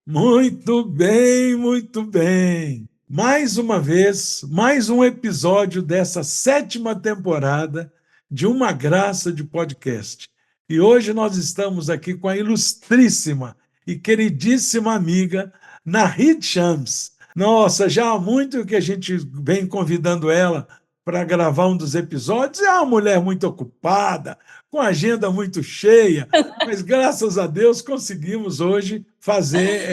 Muito bem, muito bem. Mais uma vez, mais um episódio dessa sétima temporada de Uma Graça de Podcast. E hoje nós estamos aqui com a ilustríssima e queridíssima amiga Nahid Shams. Nossa, já há muito que a gente vem convidando ela para gravar um dos episódios. É uma mulher muito ocupada, com agenda muito cheia, mas graças a Deus conseguimos hoje fazer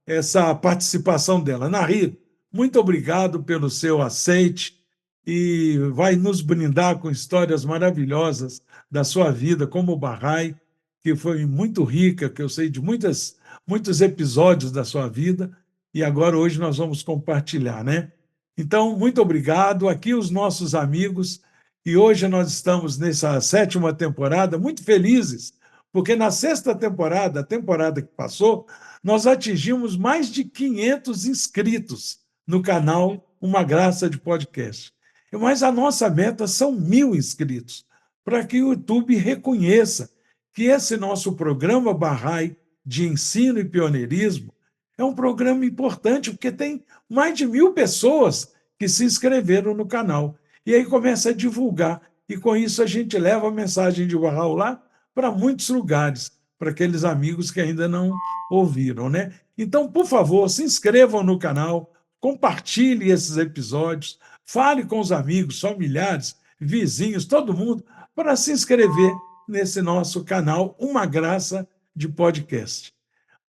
essa participação dela. Nahid, muito obrigado pelo seu aceite e vai nos brindar com histórias maravilhosas da sua vida como Bahá'í, que foi muito rica, que eu sei de muitos episódios da sua vida, e agora hoje nós vamos compartilhar, né? Então, muito obrigado. Aqui os nossos amigos, e hoje nós estamos nessa sétima temporada, muito felizes, porque na sexta temporada, a temporada que passou, nós atingimos mais de 500 inscritos no canal Uma Graça de Podcast. Mas a nossa meta são 1.000 inscritos, para que o YouTube reconheça que esse nosso programa Bahá'í de ensino e pioneirismo é um programa importante, porque tem mais de 1.000 pessoas que se inscreveram no canal. E aí começa a divulgar, e com isso a gente leva a mensagem de Bahá'u'lláh para muitos lugares, para aqueles amigos que ainda não ouviram, né? Então, por favor, se inscrevam no canal, compartilhe esses episódios, fale com os amigos, familiares, vizinhos, todo mundo, para se inscrever nesse nosso canal Uma Graça de Podcast.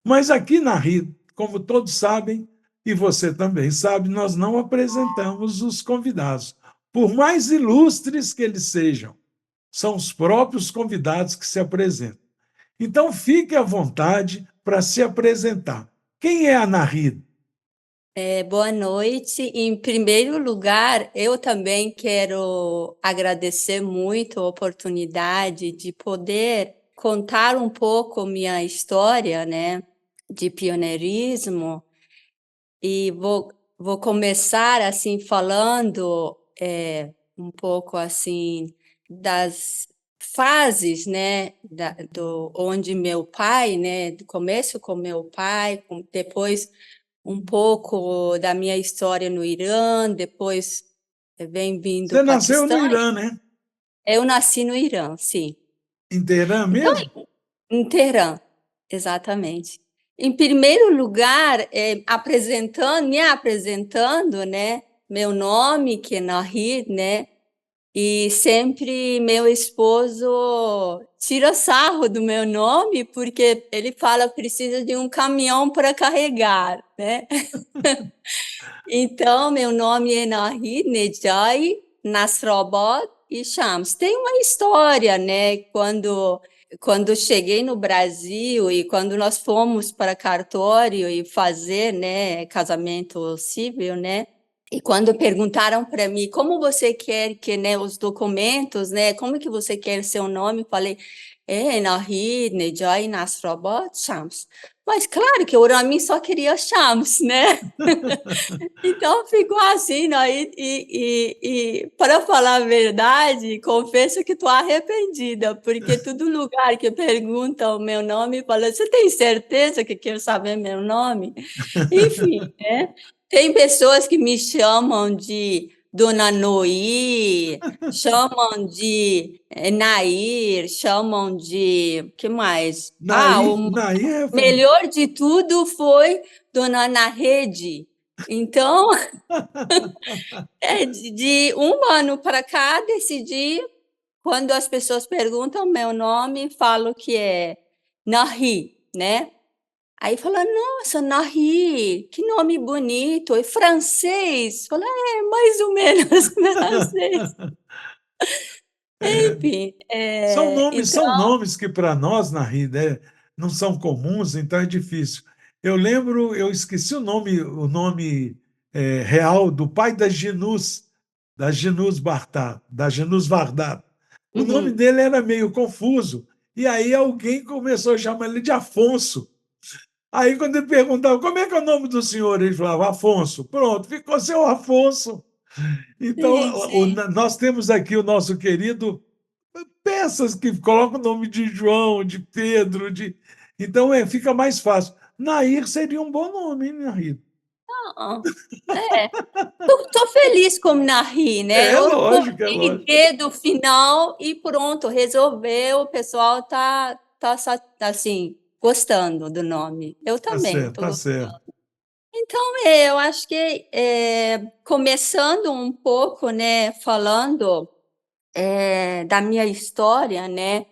Mas aqui na RID, como todos sabem, e você também sabe, nós não apresentamos os convidados. Por mais ilustres que eles sejam, são os próprios convidados que se apresentam. Então, fique à vontade para se apresentar. Quem é a Nahid? Boa noite. Em primeiro lugar, eu também quero agradecer muito a oportunidade de poder contar um pouco minha história, né, de pioneirismo. E vou começar assim falando um pouco assim das fases, né, do onde meu pai, né, do começo com meu pai, depois um pouco da minha história no Irã, depois vem vindo Você o nasceu no Paquistão. Irã, né? Eu nasci no Irã, sim. Em Teherã Então, mesmo? em Teherã, exatamente. Em primeiro lugar, me apresentando, né? Meu nome, que é Nahid, né? E sempre meu esposo tira sarro do meu nome, porque ele fala precisa de um caminhão para carregar, né? Então, meu nome é Nahid Nejai Nasrobot e Shams. Tem uma história, né? Quando cheguei no Brasil e quando nós fomos para cartório e fazer, né, casamento civil, né? E quando perguntaram para mim como você quer que, né, os documentos, né, como que você quer seu nome, falei, Nahid Nejai Nasrobot Shams. Mas claro que eu, para mim, só queria Shams, né? Então ficou assim, né? E para falar a verdade, confesso que estou arrependida, porque todo lugar que perguntam o meu nome, fala, você tem certeza que quer saber meu nome? Enfim, né? Tem pessoas que me chamam de Dona Noí, chamam de Nair, chamam de... que mais? O Naí é melhor de tudo foi Dona Narrede. Então, de um ano para cá, decidi, quando as pessoas perguntam meu nome, falo que é Nahi, né? Aí fala, nossa, Nahi, que nome bonito, é francês. Fala, mais ou menos francês. Enfim, São então, nomes que para nós na RID não são comuns, então é difícil. Eu lembro, eu esqueci o nome real do pai da Ginus Bartat, da Ginus Vardat. O nome uhum, dele era meio confuso, e aí alguém começou a chamar ele de Afonso. Aí, quando ele perguntava como é que é o nome do senhor, ele falava Afonso. Pronto, ficou seu Afonso. Então, sim, sim. nós temos aqui o nosso querido peças que colocam o nome de João, de Pedro, de... Então fica mais fácil. Nair seria um bom nome, hein, Nair? Ah, é. Tô feliz com Nahi, né? É Eu lógico, é coloquei lógico. D do final e pronto, resolveu. O pessoal tá assim, gostando do nome. Eu Tá também certo, tô tá gostando. certo. Então, eu acho que começando um pouco, né, falando da minha história, né?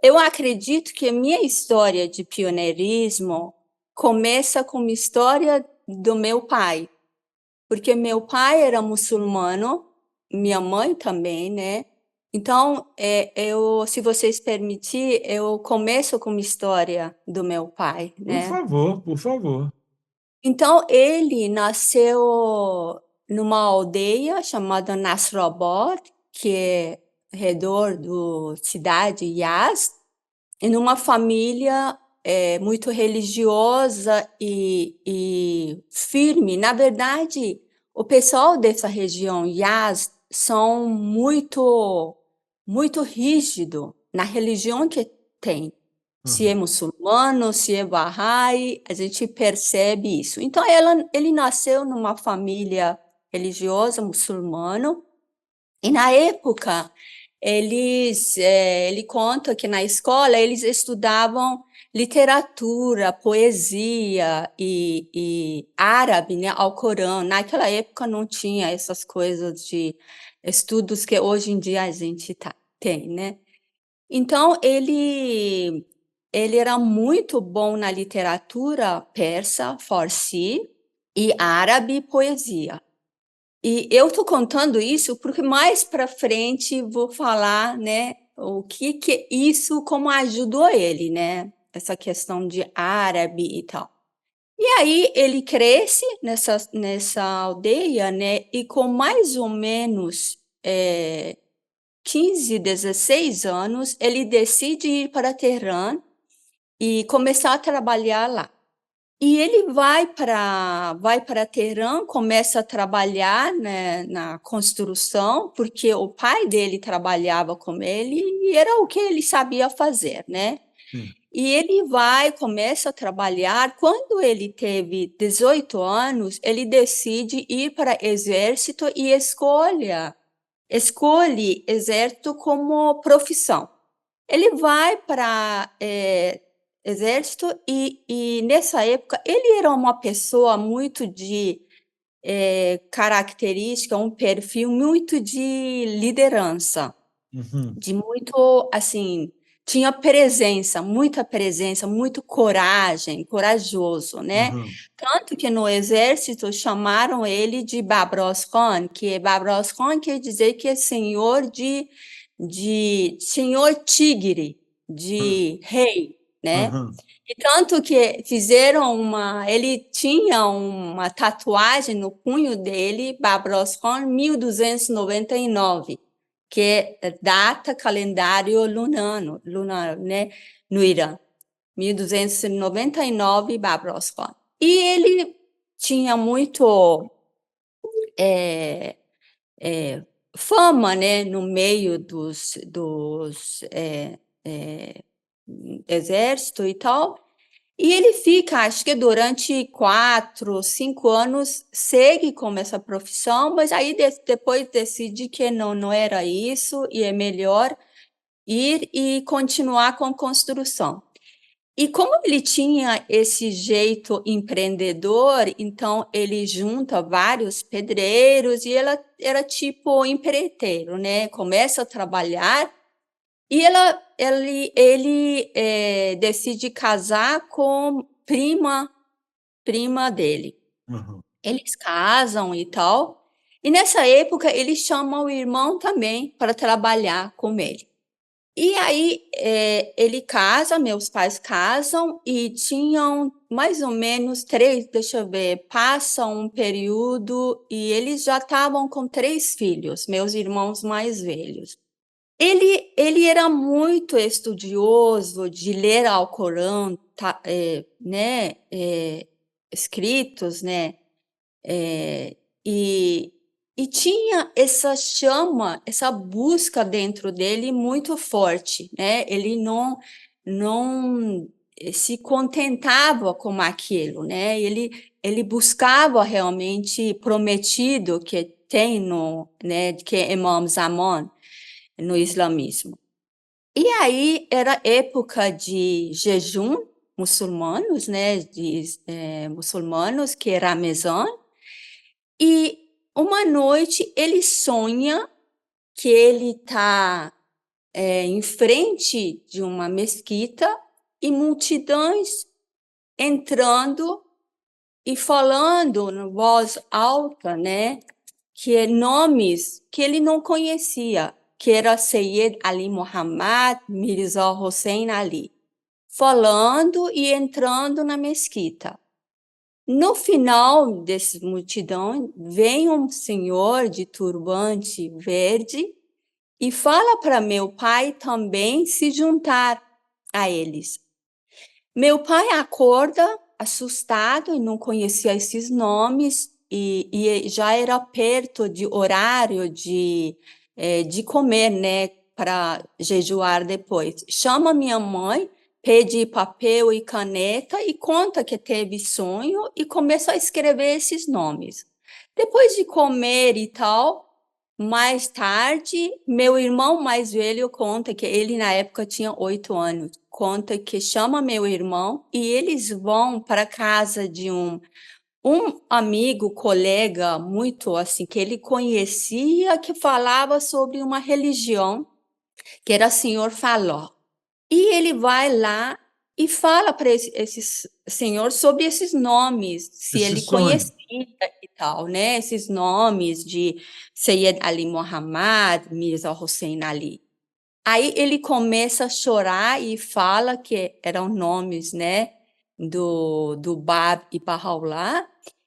Eu acredito que a minha história de pioneirismo começa com uma história do meu pai, porque meu pai era muçulmano, minha mãe também, né? Então, se vocês permitirem, eu começo com uma história do meu pai, Por né? favor, por favor. Então, ele nasceu numa aldeia chamada Nasrobot, que é ao redor da cidade Yazd, e numa família muito religiosa e firme. Na verdade, o pessoal dessa região Yazd são muito rígido na religião que tem. Se é Aham. muçulmano, se é Bahá'í, a gente percebe isso. Então, ele nasceu numa família religiosa muçulmana, e na época, ele conta que na escola eles estudavam literatura, poesia e árabe, né, ao Corão. Naquela época não tinha essas coisas de estudos que hoje em dia a gente tem, né? Então, ele era muito bom na literatura persa, farsi, e árabe e poesia. E eu estou contando isso porque mais para frente vou falar, né, o que isso, como ajudou ele, né, essa questão de árabe e tal. E aí ele cresce nessa aldeia, né, e com mais ou menos 15, 16 anos, ele decide ir para Teherã e começar a trabalhar lá. E ele vai para Teherã, começa a trabalhar, né, na construção, porque o pai dele trabalhava com ele e era o que ele sabia fazer, né? Sim. E ele começa a trabalhar. Quando ele teve 18 anos, ele decide ir para o exército e escolhe exército como profissão. Ele vai para exército e nessa época ele era uma pessoa muito de característica, um perfil muito de liderança, Uhum. de muito, assim, tinha presença, muito coragem, corajoso, né? Uhum. Tanto que no exército chamaram ele de Babros Khan, que Babros Khan quer dizer que é senhor senhor tigre, de rei, né? Uhum. E tanto que ele tinha uma tatuagem no punho dele, Babros Khan 1299, que é data calendário lunar, né, no Irã. 1299, Babros Khan. E ele tinha muito é, é, fama, né, no meio dos exército e tal. E ele fica, acho que durante 4, 5 anos, segue com essa profissão, mas aí depois decide que não era isso e é melhor ir e continuar com construção. E como ele tinha esse jeito empreendedor, então ele junta vários pedreiros e ela era tipo empreiteiro, né? Começa a trabalhar e ele decide casar com prima dele. Uhum. Eles casam e tal. E nessa época ele chama o irmão também para trabalhar com ele. E aí ele casa, meus pais casam e tinham mais ou menos três, deixa eu ver, passa um período e eles já estavam com 3 filhos, meus irmãos mais velhos. Ele era muito estudioso de ler Alcorão, né, escritos, né, é, e, e tinha essa chama, essa busca dentro dele muito forte, né? Ele não se contentava com aquilo, né? Ele buscava realmente prometido que tem no, né, que é Imam Zaman no islamismo. E aí era época de jejum muçulmanos, né, muçulmanos, que é Ramazan, e uma noite ele sonha que ele está em frente de uma mesquita e multidões entrando e falando em voz alta, né, que é nomes que ele não conhecia, que era Sayyid Ali Muhammad, Mirza Hussein Ali, falando e entrando na mesquita. No final dessa multidão, vem um senhor de turbante verde e fala para meu pai também se juntar a eles. Meu pai acorda assustado e não conhecia esses nomes e já era perto de horário de comer, né, para jejuar depois. Chama minha mãe, pede papel e caneta e conta que teve sonho e começa a escrever esses nomes. Depois de comer e tal, mais tarde, meu irmão mais velho conta que ele na época tinha 8 anos. Conta que chama meu irmão e eles vão para a casa de um amigo, colega muito assim que ele conhecia, que falava sobre uma religião, que era Senhor Faló. E ele vai lá e fala para esse senhor sobre esses nomes, se Esse ele sonho. conhecia e tal, né? Esses nomes de Sayyid Ali Muhammad, Mirza Hussein Ali. Aí ele começa a chorar e fala que eram nomes, né, do Bab e Bahá'u'lláh,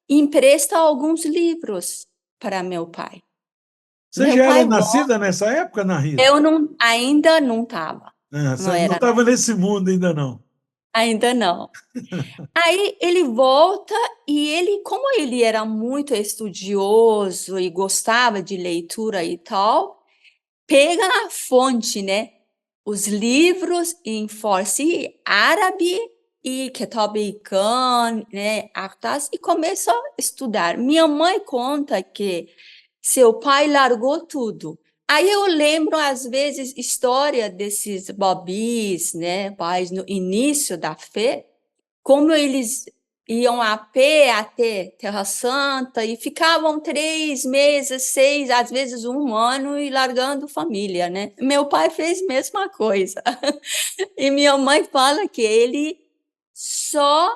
e empresta alguns livros para meu pai. Você Meu já era pai, nascida nessa época, Nahid? eu não, ainda não estava, Ah, não você não era, estava nesse mundo ainda não. ainda não. Aí ele volta e ele, como ele era muito estudioso e gostava de leitura e tal, pega na fonte, né? Os livros em Farsi, árabe e Kitab-i-Khan, né? Artas, e começa a estudar. Minha mãe conta que seu pai largou tudo. Aí eu lembro, às vezes, história desses babis, né? Pais no início da fé, como eles iam a pé até Terra Santa e ficavam 3 meses, 6, às vezes 1 ano e largando família, né? Meu pai fez a mesma coisa. E minha mãe fala que ele só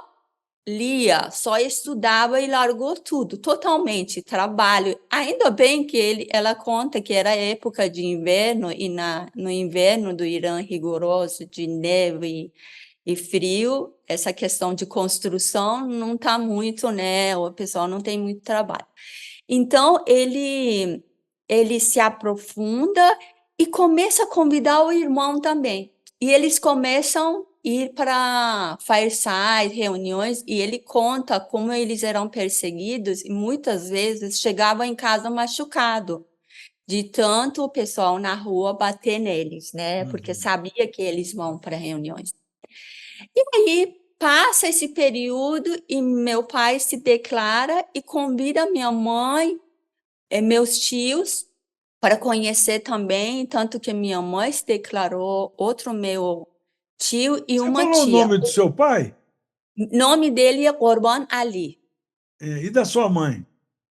lia, só estudava e largou tudo, totalmente, trabalho. Ainda bem que ela conta que era época de inverno e no inverno do Irã rigoroso, de neve e frio, essa questão de construção não está muito, né? O pessoal não tem muito trabalho. Então, ele se aprofunda e começa a convidar o irmão também. E eles começam a ir para fireside, reuniões, e ele conta como eles eram perseguidos e muitas vezes chegavam em casa machucado, de tanto o pessoal na rua bater neles, né? Porque Uhum. sabia que eles vão para reuniões. E aí passa esse período e meu pai se declara e convida minha mãe e meus tios para conhecer também, tanto que minha mãe se declarou, outro meu tio e Você uma falou o tia. nome do seu pai? O nome dele é Orban Ali, É, e da sua mãe?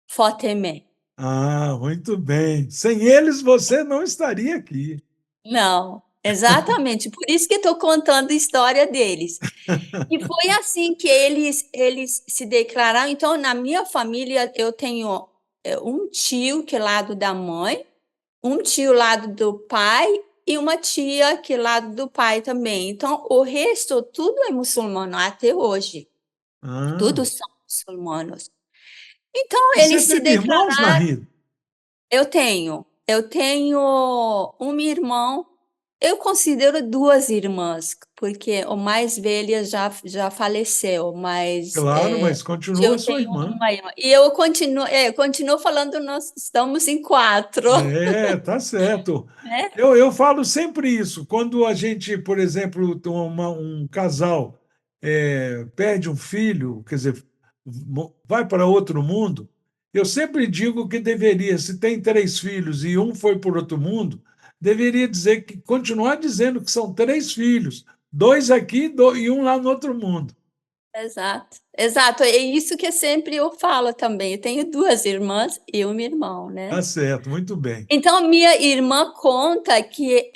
Fatemeh. Ah, muito bem. Sem eles você não estaria aqui. Não, exatamente, por isso que estou contando a história deles. E foi assim que eles se declararam. Então, na minha família, eu tenho um tio que é lado da mãe, um tio lado do pai e uma tia que é lado do pai também. Então, o resto, tudo é muçulmano até hoje. Ah, Todos são muçulmanos. Então, você eles se teve irmãos, declararam. Nahid? Eu tenho um irmão. Eu considero duas irmãs, porque o mais velha já faleceu, mas Claro, mas continua eu sua tenho irmã. uma irmã. E eu continuo falando, nós estamos em quatro, É, tá certo. né? Eu falo sempre isso. Quando a gente, por exemplo, um casal perde um filho, quer dizer, vai para outro mundo, eu sempre digo que deveria, se tem 3 filhos e um foi por outro mundo, deveria dizer que continuar dizendo que são 3 filhos, 2 aqui e um lá no outro mundo. Exato, exato. É isso que sempre eu falo também. Eu tenho 2 irmãs e um irmão, né. Tá certo, muito bem. Então, minha irmã conta que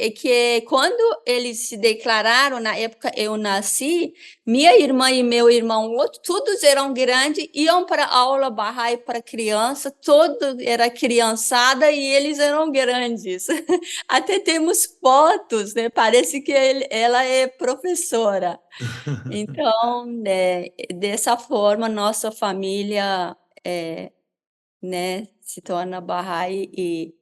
quando eles se declararam, na época eu nasci, minha irmã e meu irmão, outro, todos eram grandes, iam para aula Bahá'í para criança, todo era criançada e eles eram grandes. Até temos fotos, né? Parece que ela é professora. Então, dessa forma, nossa família, né, se torna Bahá'í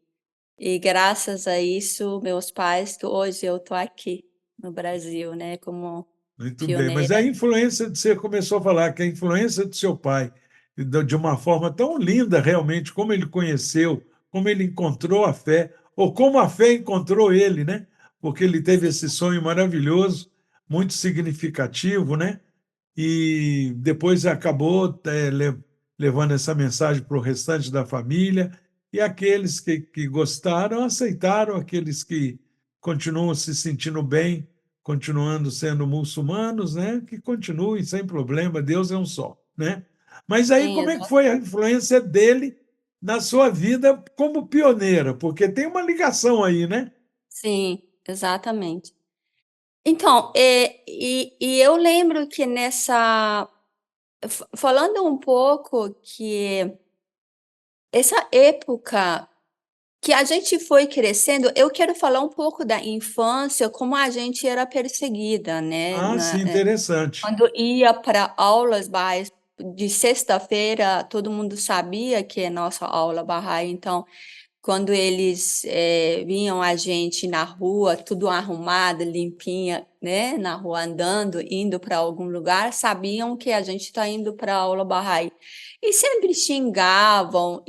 e graças a isso, meus pais, que hoje eu estou aqui no Brasil, né, como Muito bem, mas pioneira. a influência de você começou a falar que a influência do seu pai, de uma forma tão linda realmente, como ele conheceu, como ele encontrou a fé, ou como a fé encontrou ele, né? Porque ele teve esse sonho maravilhoso, muito significativo, né? E depois acabou levando essa mensagem para o restante da família, e aqueles que gostaram aceitaram, aqueles que continuam se sentindo bem, continuando sendo muçulmanos, né, que continuem sem problema, Deus é um só, né? Mas aí Sim, como é que foi a influência dele na sua vida como pioneira? Porque tem uma ligação aí, né? sim, exatamente. Então, e eu lembro que nessa falando um pouco que essa época que a gente foi crescendo, eu quero falar um pouco da infância, como a gente era perseguida, né, Ah, sim, interessante. quando ia para aulas Bahá'ís de sexta-feira, todo mundo sabia que é nossa aula Bahá'í, então, quando eles, vinham a gente na rua, tudo arrumado, limpinha, né, na rua andando, indo para algum lugar, sabiam que a gente está indo para a aula Bahá'í. E sempre xingavam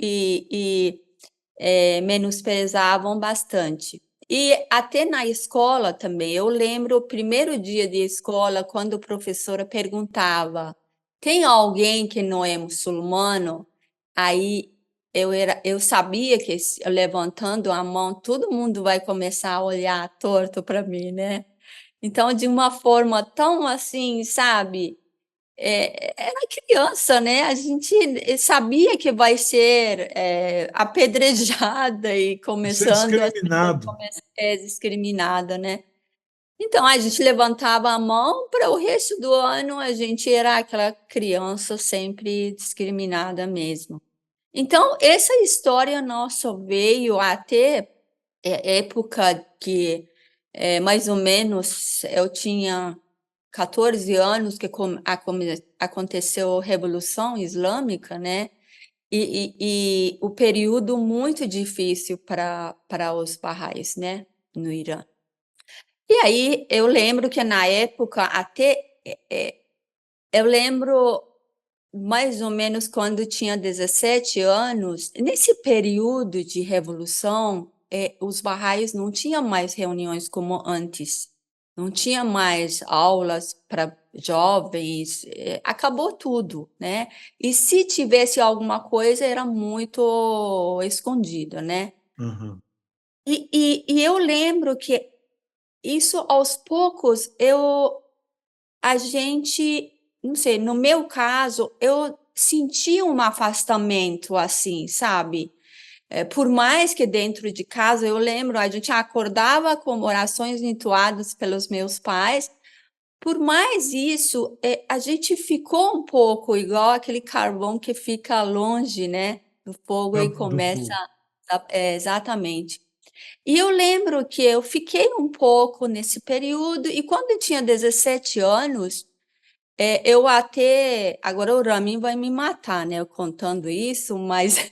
menosprezavam bastante. E até na escola também, eu lembro o primeiro dia de escola, quando a professora perguntava: "Tem alguém que não é muçulmano?" Aí eu sabia que levantando a mão, todo mundo vai começar a olhar torto para mim, né. Então, de uma forma tão assim, sabe, era criança, né, a gente sabia que vai ser, apedrejada e Ser começando assim, discriminado. discriminada, né. Então a gente levantava a mão, para o resto do ano a gente era aquela criança sempre discriminada mesmo. Então essa história nossa veio até, época que, mais ou menos eu tinha 14 anos que aconteceu a Revolução Islâmica, né, e o período muito difícil para os Bahá'ís, né, no Irã. E aí eu lembro que na época até, eu lembro mais ou menos quando tinha 17 anos, nesse período de revolução, os Bahá'ís não tinham mais reuniões como antes, não tinha mais aulas para jovens, acabou tudo, né. E se tivesse alguma coisa era muito escondido, né. Aham. E eu lembro que isso aos poucos a gente, não sei, no meu caso, eu senti um afastamento, assim, sabe. Por mais que dentro de casa eu lembro, a gente acordava com orações entoadas pelos meus pais, por mais isso, a gente ficou um pouco igual aquele carvão que fica longe, né, do fogo e Do começa fogo. exatamente. E eu lembro que eu fiquei um pouco nesse período e quando eu tinha 17 anos, eu até agora o Ramin vai me matar, né, eu contando isso, mas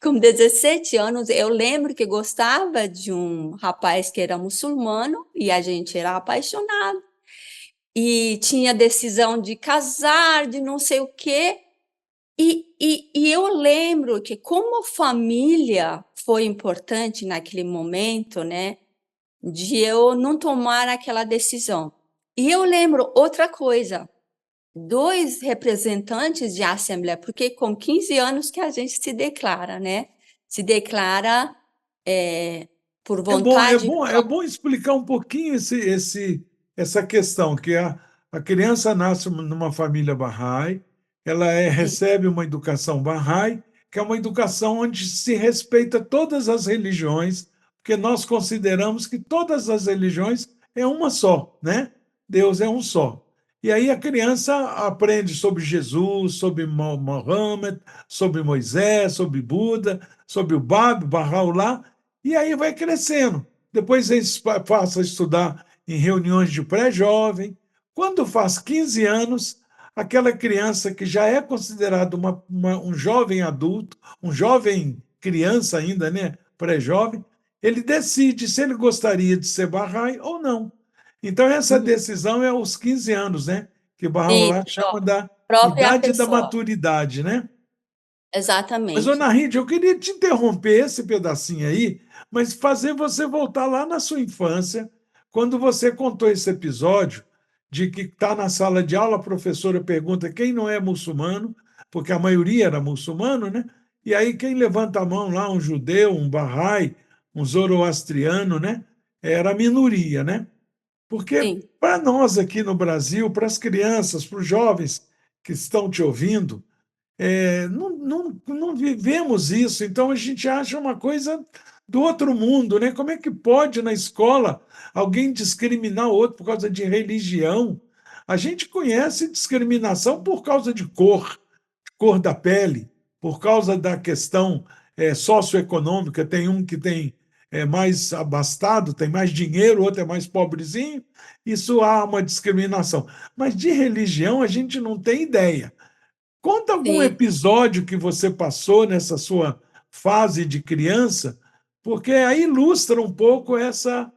com 17 anos eu lembro que gostava de um rapaz que era muçulmano e a gente era apaixonado, e tinha decisão de casar, de não sei o quê, e eu lembro que como família foi importante naquele momento, né, de eu não tomar aquela decisão. E eu lembro outra coisa. dois representantes de assembleia, porque com 15 anos que a gente se declara, né? Se declara por vontade É bom explicar um pouquinho essa questão, que a criança nasce numa família Bahá'í, ela Sim, recebe uma educação Bahá'í, que é uma educação onde se respeita todas as religiões, porque nós consideramos que todas as religiões é uma só, né? Deus é um só. E aí a criança aprende sobre Jesus, sobre Mohammed, sobre Moisés, sobre Buda, sobre o Bab, Bahá'u'lláh, e aí vai crescendo. Depois eles passam a estudar em reuniões de pré-jovem. Quando faz 15 anos, aquela criança que já é considerada um jovem adulto, um jovem criança ainda, né, pré-jovem, ele decide se ele gostaria de ser Bahá'í ou não. Então, essa uhum. decisão é aos 15 anos, né, que Bahá'u'lláh Isso, chama da própria idade da pessoa, maturidade, né? Mas, exatamente. Ana Rinde, eu queria te interromper esse pedacinho aí, mas fazer você voltar lá na sua infância, quando você contou esse episódio de que está na sala de aula, a professora pergunta quem não é muçulmano, porque a maioria era muçulmano, né? E aí quem levanta a mão lá, um judeu, um Bahá'í, um zoroastriano, né? Era a minoria, né? Porque Sim, para nós aqui no Brasil, para as crianças, para os jovens que estão te ouvindo, não vivemos isso, então a gente acha uma coisa do outro mundo, né? Como é que pode na escola alguém discriminar o outro por causa de religião? A gente conhece discriminação por causa de cor da pele, por causa da questão socioeconômica. Tem um que tem mais abastado, tem mais dinheiro, outro é mais pobrezinho. Isso há uma discriminação. Mas de religião a gente não tem ideia. Conta algum sim. episódio que você passou nessa sua fase de criança, porque aí ilustra um pouco essa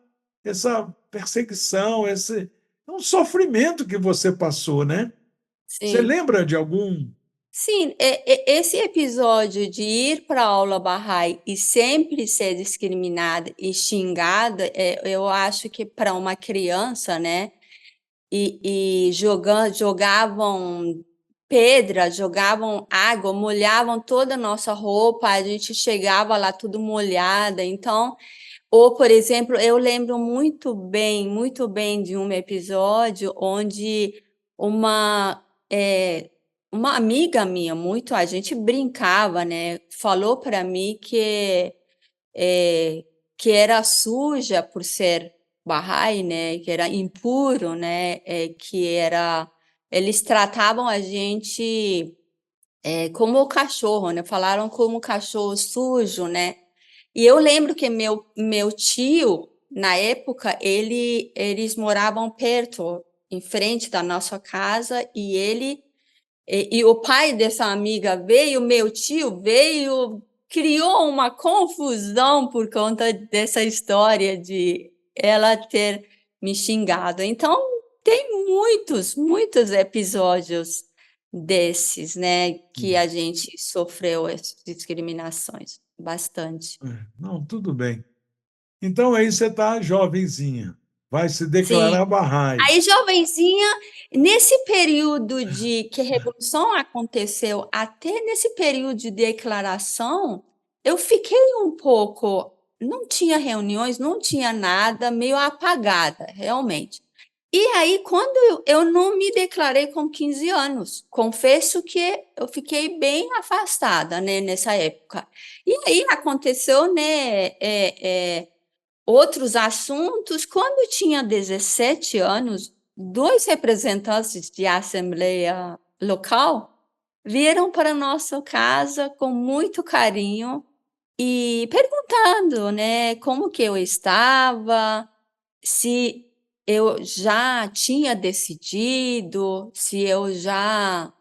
perseguição, esse um sofrimento que você passou, né? Você Sim. lembra de algum? Sim, esse episódio de ir para a aula Bahá'í e sempre ser discriminada e xingada, eu acho que para uma criança, né? E jogavam pedra, jogavam água, molhavam toda a nossa roupa, a gente chegava lá tudo molhada. Então, ou, por exemplo, eu lembro muito bem de um episódio onde uma, uma amiga minha, muito, a gente brincava, né? Falou para mim eh, que era suja por ser Bahá'í, né? Que era impuro, né? Que era, eles tratavam a gente como o cachorro, né? Falaram como cachorro sujo, né? E eu lembro que meu tio, na época, eles moravam perto, em frente da nossa casa, e o pai dessa amiga veio, meu tio veio, criou uma confusão por conta dessa história de ela ter me xingado. Então, tem muitos episódios desses, né, que a gente sofreu essas discriminações, bastante. Não, tudo bem. Então aí você está jovenzinha, vai se Sim. declarar Bahá'í. Aí, jovenzinha, nesse período de que a revolução aconteceu, até nesse período de declaração, eu fiquei um pouco, não tinha reuniões, não tinha nada, meio apagada, realmente. E aí, quando eu não me declarei com 15 anos, confesso que eu fiquei bem afastada, né, nessa época. E aí aconteceu, né, outros assuntos. Quando eu tinha 17 anos, dois representantes de assembleia local vieram para nossa casa com muito carinho e perguntando, né, como que eu estava, se eu já tinha decidido, se eu já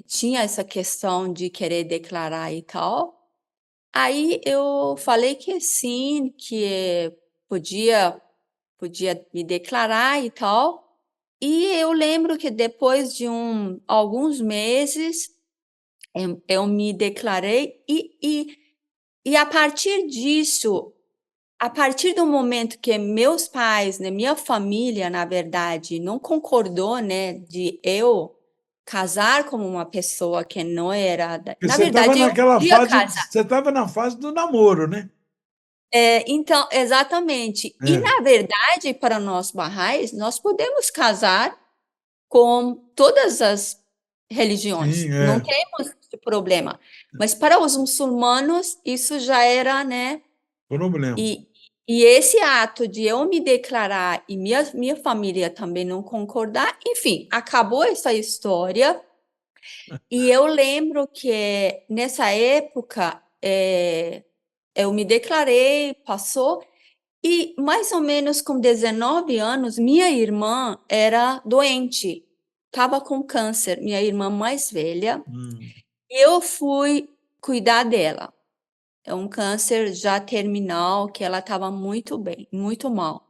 tinha essa questão de querer declarar e tal. Aí eu falei que sim, que podia podia me declarar e tal. E eu lembro que depois de alguns meses, eu me declarei e a partir disso a partir do momento que meus pais, né, minha família, na verdade, não concordou, né, de eu casar com uma pessoa que não era Porque na você estava verdade, eu naquela queria fase, casar. você estava na fase do namoro, né? Então, exatamente. E, É, na verdade, para nós barrais, nós podemos casar com todas as religiões, sim, não é. temos esse problema. Mas para os muçulmanos, isso já era, né? Problema. E, e esse ato de eu me declarar e minha família também não concordar, enfim, acabou essa história. E eu lembro que nessa época eu me declarei, passou, e mais ou menos com 19 anos, minha irmã era doente, estava com câncer, minha irmã mais velha, Hum. e eu fui cuidar dela. É um câncer já terminal, que ela estava muito bem, muito mal.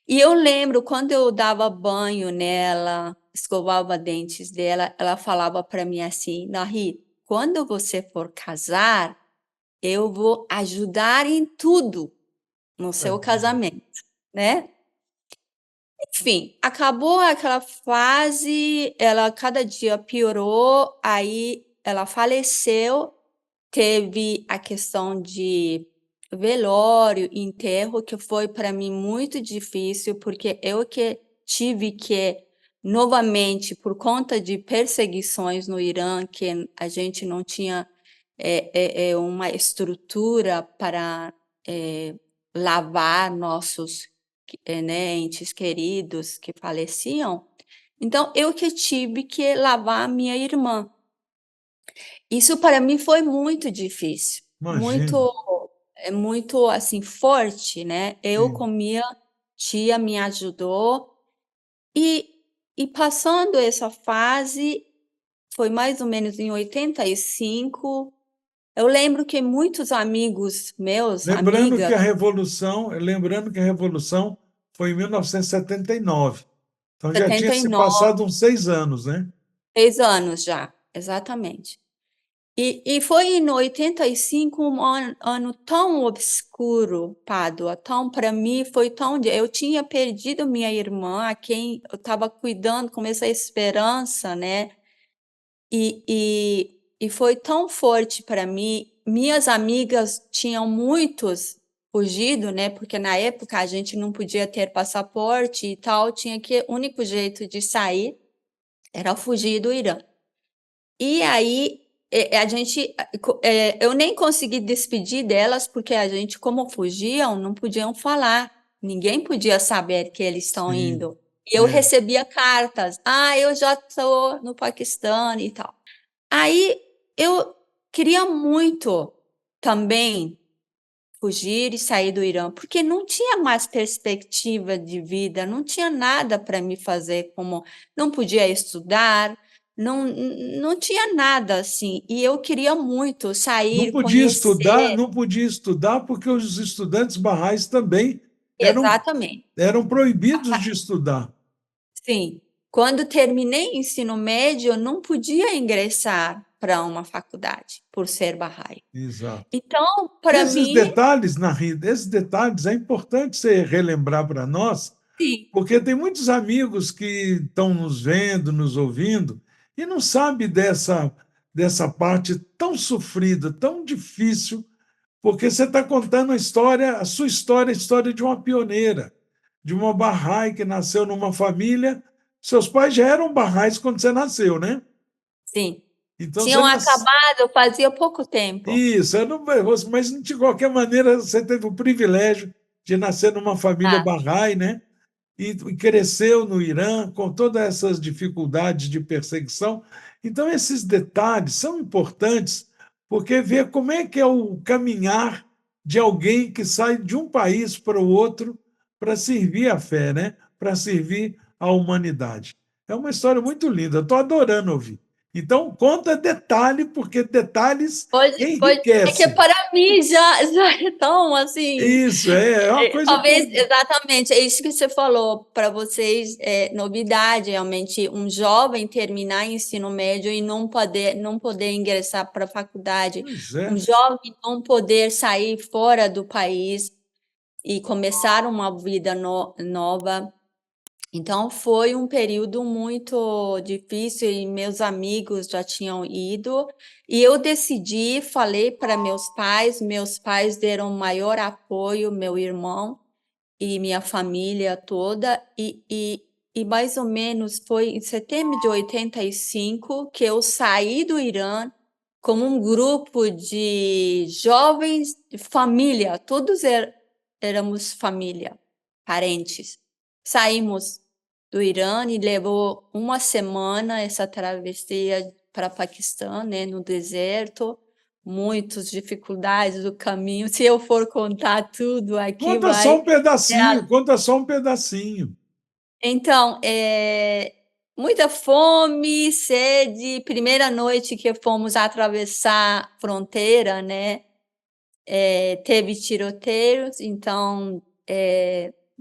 E eu lembro quando eu dava banho nela, escovava dentes dela, ela falava para mim assim: Nahid, quando você for casar, eu vou ajudar em tudo no seu Tadinho. casamento, né? Enfim, acabou aquela fase, ela cada dia piorou, aí ela faleceu. Teve a questão de velório, enterro, que foi para mim muito difícil, porque eu que tive que, novamente, por conta de perseguições no Irã, que a gente não tinha uma estrutura para lavar nossos né, entes queridos que faleciam, então eu que tive que lavar a minha irmã. Isso para mim foi muito difícil, Imagino. muito, assim, forte, né. Eu Sim. com minha tia me ajudou, e passando essa fase, foi mais ou menos em 85, eu lembro que muitos amigos meus, amigas Lembrando que a Revolução foi em 1979. Então já tinha se 79, passado uns 6 anos, né? 6 anos já, exatamente. E foi no 85 um ano tão obscuro, Pádua, tão para mim foi tão eu tinha perdido minha irmã, a quem eu estava cuidando com essa esperança, né, e foi tão forte para mim. Minhas amigas tinham muitos fugido, né, porque na época a gente não podia ter passaporte e tal, tinha que o único jeito de sair era fugir do Irã. E aí, a gente, eu nem consegui despedir delas, porque a gente, como fugiam, não podiam falar. Ninguém podia saber que eles estão Sim. indo. E eu É. recebia cartas. Ah, eu já estou no Paquistão e tal. Aí eu queria muito também fugir e sair do Irã, porque não tinha mais perspectiva de vida, não tinha nada para me fazer, como não podia estudar, não tinha nada assim. E eu queria muito sair, conhecer. Não podia estudar porque os estudantes barrais também eram, Exatamente. eram proibidos de estudar. Sim. Quando terminei ensino médio, eu não podia ingressar para uma faculdade por ser Bahá'í. Exato. Então, para Esses mim, detalhes, Nahida, esses detalhes é importante você relembrar para nós, sim, porque tem muitos amigos que estão nos vendo, nos ouvindo, e não sabem dessa parte tão sofrida, tão difícil, porque você está contando a sua história, a história de uma pioneira, de uma Bahá'í que nasceu numa família. Seus pais já eram Bahá'ís quando você nasceu, né? sim. Então você Tinham nasceu. acabado fazia pouco tempo. Isso, mas de qualquer maneira você teve o privilégio de nascer numa família Ah, Bahá'í, né? E cresceu no Irã com todas essas dificuldades de perseguição. Então, esses detalhes são importantes, porque vê como é que é o caminhar de alguém que sai de um país para o outro para servir a fé, né? Para servir a humanidade. É uma história muito linda, estou adorando ouvir. Então, conta detalhe, porque detalhes pode é que enriquecem. para mim já é tão, assim, Isso é uma coisa que. talvez exatamente, é isso que você falou, para vocês é novidade, realmente, um jovem terminar ensino médio e não poder ingressar para a faculdade, Pois um é. jovem não poder sair fora do país. e começar uma vida nova. Então, foi um período muito difícil e meus amigos já tinham ido. E eu decidi, falei para meus pais deram maior apoio, meu irmão e minha família toda. E mais ou menos foi em setembro de 85 que eu saí do Irã como um grupo de jovens de família, todos éramos família, parentes. Saímos do Irã e levou uma semana essa travessia para Paquistão, né, no deserto, muitas dificuldades do caminho. Se eu for contar tudo aqui, Conta só vai. um pedacinho, conta só um pedacinho. Então, muita fome, sede. Primeira noite que fomos atravessar a fronteira, né? Teve tiroteios, então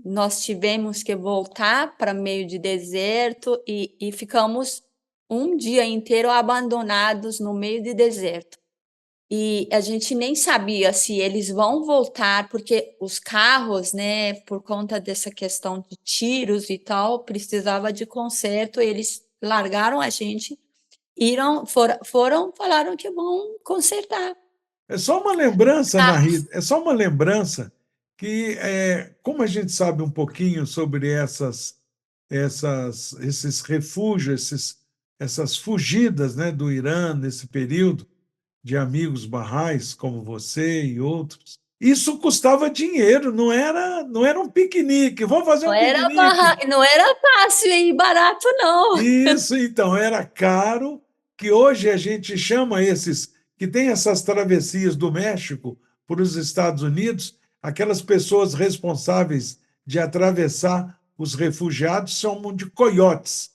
nós tivemos que voltar para meio de deserto e ficamos um dia inteiro abandonados no meio de deserto. E a gente nem sabia se eles vão voltar, porque os carros, né, por conta dessa questão de tiros e tal, precisava de conserto, eles largaram a gente, foram, falaram que vão consertar. É só uma lembrança, Carros. Nahi, é só uma lembrança que, como a gente sabe um pouquinho sobre esses refúgios, essas fugidas, né, do Irã nesse período, de amigos barrais como você e outros, isso custava dinheiro, não era um piquenique. Vamos fazer um piquenique. Não era fácil e barato, não. Isso, então, era caro, que hoje a gente chama esses, que tem essas travessias do México para os Estados Unidos, aquelas pessoas responsáveis de atravessar os refugiados chamam de coiotes.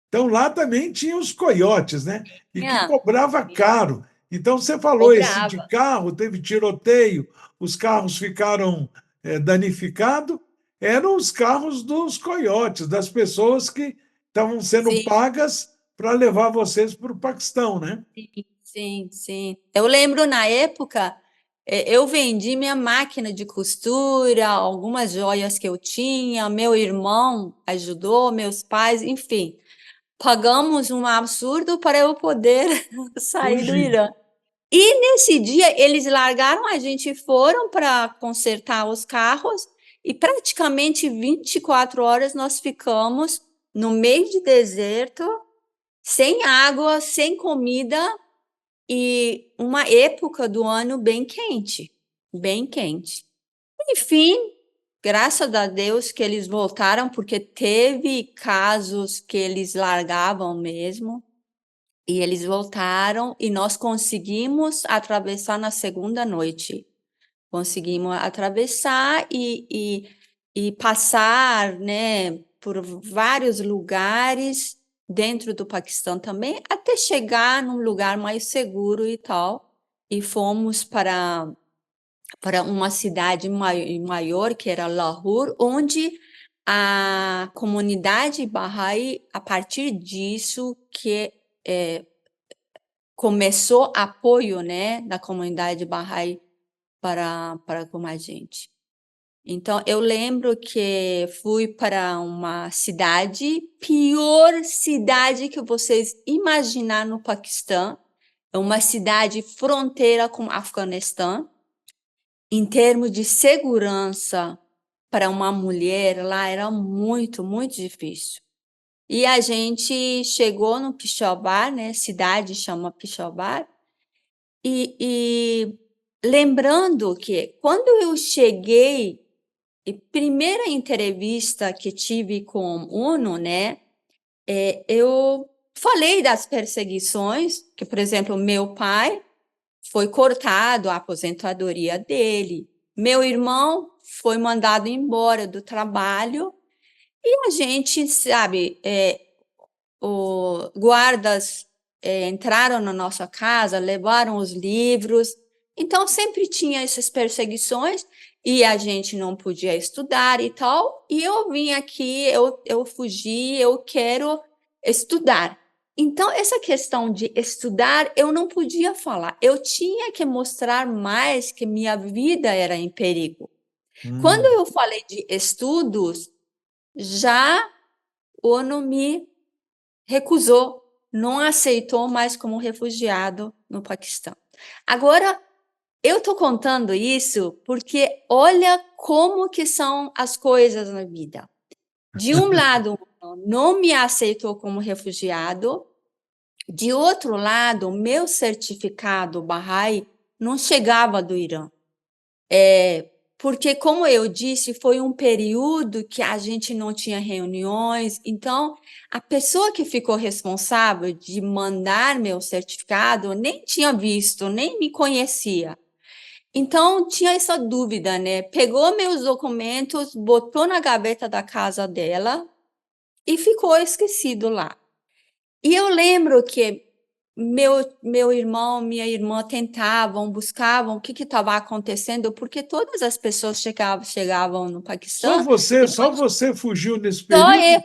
Então, lá também tinha os coiotes, né? E que Tinha, cobrava caro. Então, você falou esse de cobrava. carro, teve tiroteio, os carros ficaram danificados, eram os carros dos coiotes, das pessoas que estavam sendo Sim, pagas para levar vocês para o Paquistão, né? sim, sim. Eu lembro na época, eu vendi minha máquina de costura, algumas joias que eu tinha, meu irmão ajudou, meus pais, enfim. Pagamos um absurdo para eu poder sair do Fugir. Irã. E nesse dia eles largaram a gente e foram para consertar os carros e praticamente 24 horas nós ficamos no meio de deserto, sem água, sem comida e uma época do ano bem quente, bem quente. Enfim, graças a Deus que eles voltaram, porque teve casos que eles largavam mesmo. E eles voltaram e nós conseguimos atravessar na segunda noite. Conseguimos atravessar e passar, né, por vários lugares dentro do Paquistão também, até chegar num lugar mais seguro e tal. E fomos para uma cidade maior, que era Lahore, onde a comunidade Bahá'í, a partir disso, que começou apoio, né, da comunidade Bahá'í para com a gente. Então, eu lembro que fui para uma cidade, pior cidade que vocês imaginar no Paquistão, é uma cidade fronteira com o Afeganistão. Em termos de segurança para uma mulher, lá era muito, muito difícil. E a gente chegou no Peshawar, né? Cidade chama Peshawar. E lembrando que quando eu cheguei, a primeira entrevista que tive com o ONU, né? Eu falei das perseguições, que, por exemplo, meu pai foi cortado a aposentadoria dele, meu irmão foi mandado embora do trabalho, e a gente, sabe, guardas entraram na nossa casa, levaram os livros. Então, sempre tinha essas perseguições e a gente não podia estudar e tal. E eu vim aqui, eu fugi, eu quero estudar. Então, essa questão de estudar, eu não podia falar. Eu tinha que mostrar mais que minha vida era em perigo. Quando Hum. eu falei de estudos, já a ONU me recusou, não aceitou mais como refugiado no Paquistão. Agora, eu estou contando isso porque olha como que são as coisas na vida. De um lado, não me aceitou como refugiado, de outro lado, meu certificado Bahá'í não chegava do Irã. Porque, como eu disse, foi um período que a gente não tinha reuniões, então a pessoa que ficou responsável de mandar meu certificado nem tinha visto, nem me conhecia. Então tinha essa dúvida, né? Pegou meus documentos, botou na gaveta da casa dela e ficou esquecido lá. E eu lembro que meu irmão, minha irmã tentavam, buscavam o que estava acontecendo, porque todas as pessoas chegavam no Paquistão e Só você fugiu nesse só eu,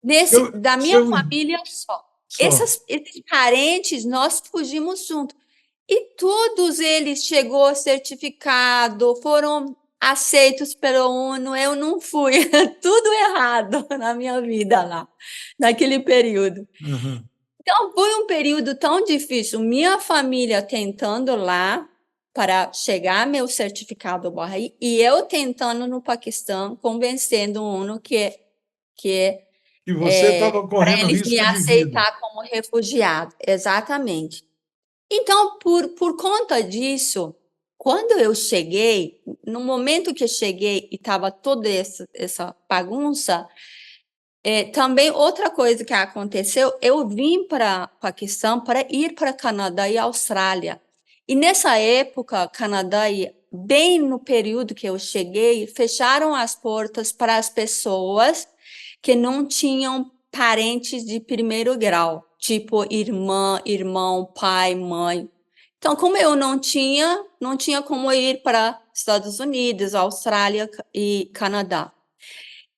período? da minha Seu, família só. só. Esses parentes, nós fugimos juntos. E todos eles chegou certificado, foram aceitos pela ONU, eu não fui. Tudo errado na minha vida lá, naquele período. Uhum. Então, foi um período tão difícil. Minha família tentando lá para chegar meu certificado Bahá'í e eu tentando no Paquistão, convencendo o ONU que E você estava para correndo eles me risco de vida. aceitar como refugiado. Exatamente. Então, por conta disso, quando eu cheguei, no momento que eu cheguei e estava toda essa bagunça, também outra coisa que aconteceu, eu vim para Paquistão para ir para Canadá e Austrália. E nessa época, Canadá, bem no período que eu cheguei, fecharam as portas para as pessoas que não tinham parentes de primeiro grau, tipo irmã, irmão, pai, mãe. Então, como eu não tinha como ir para Estados Unidos, Austrália e Canadá.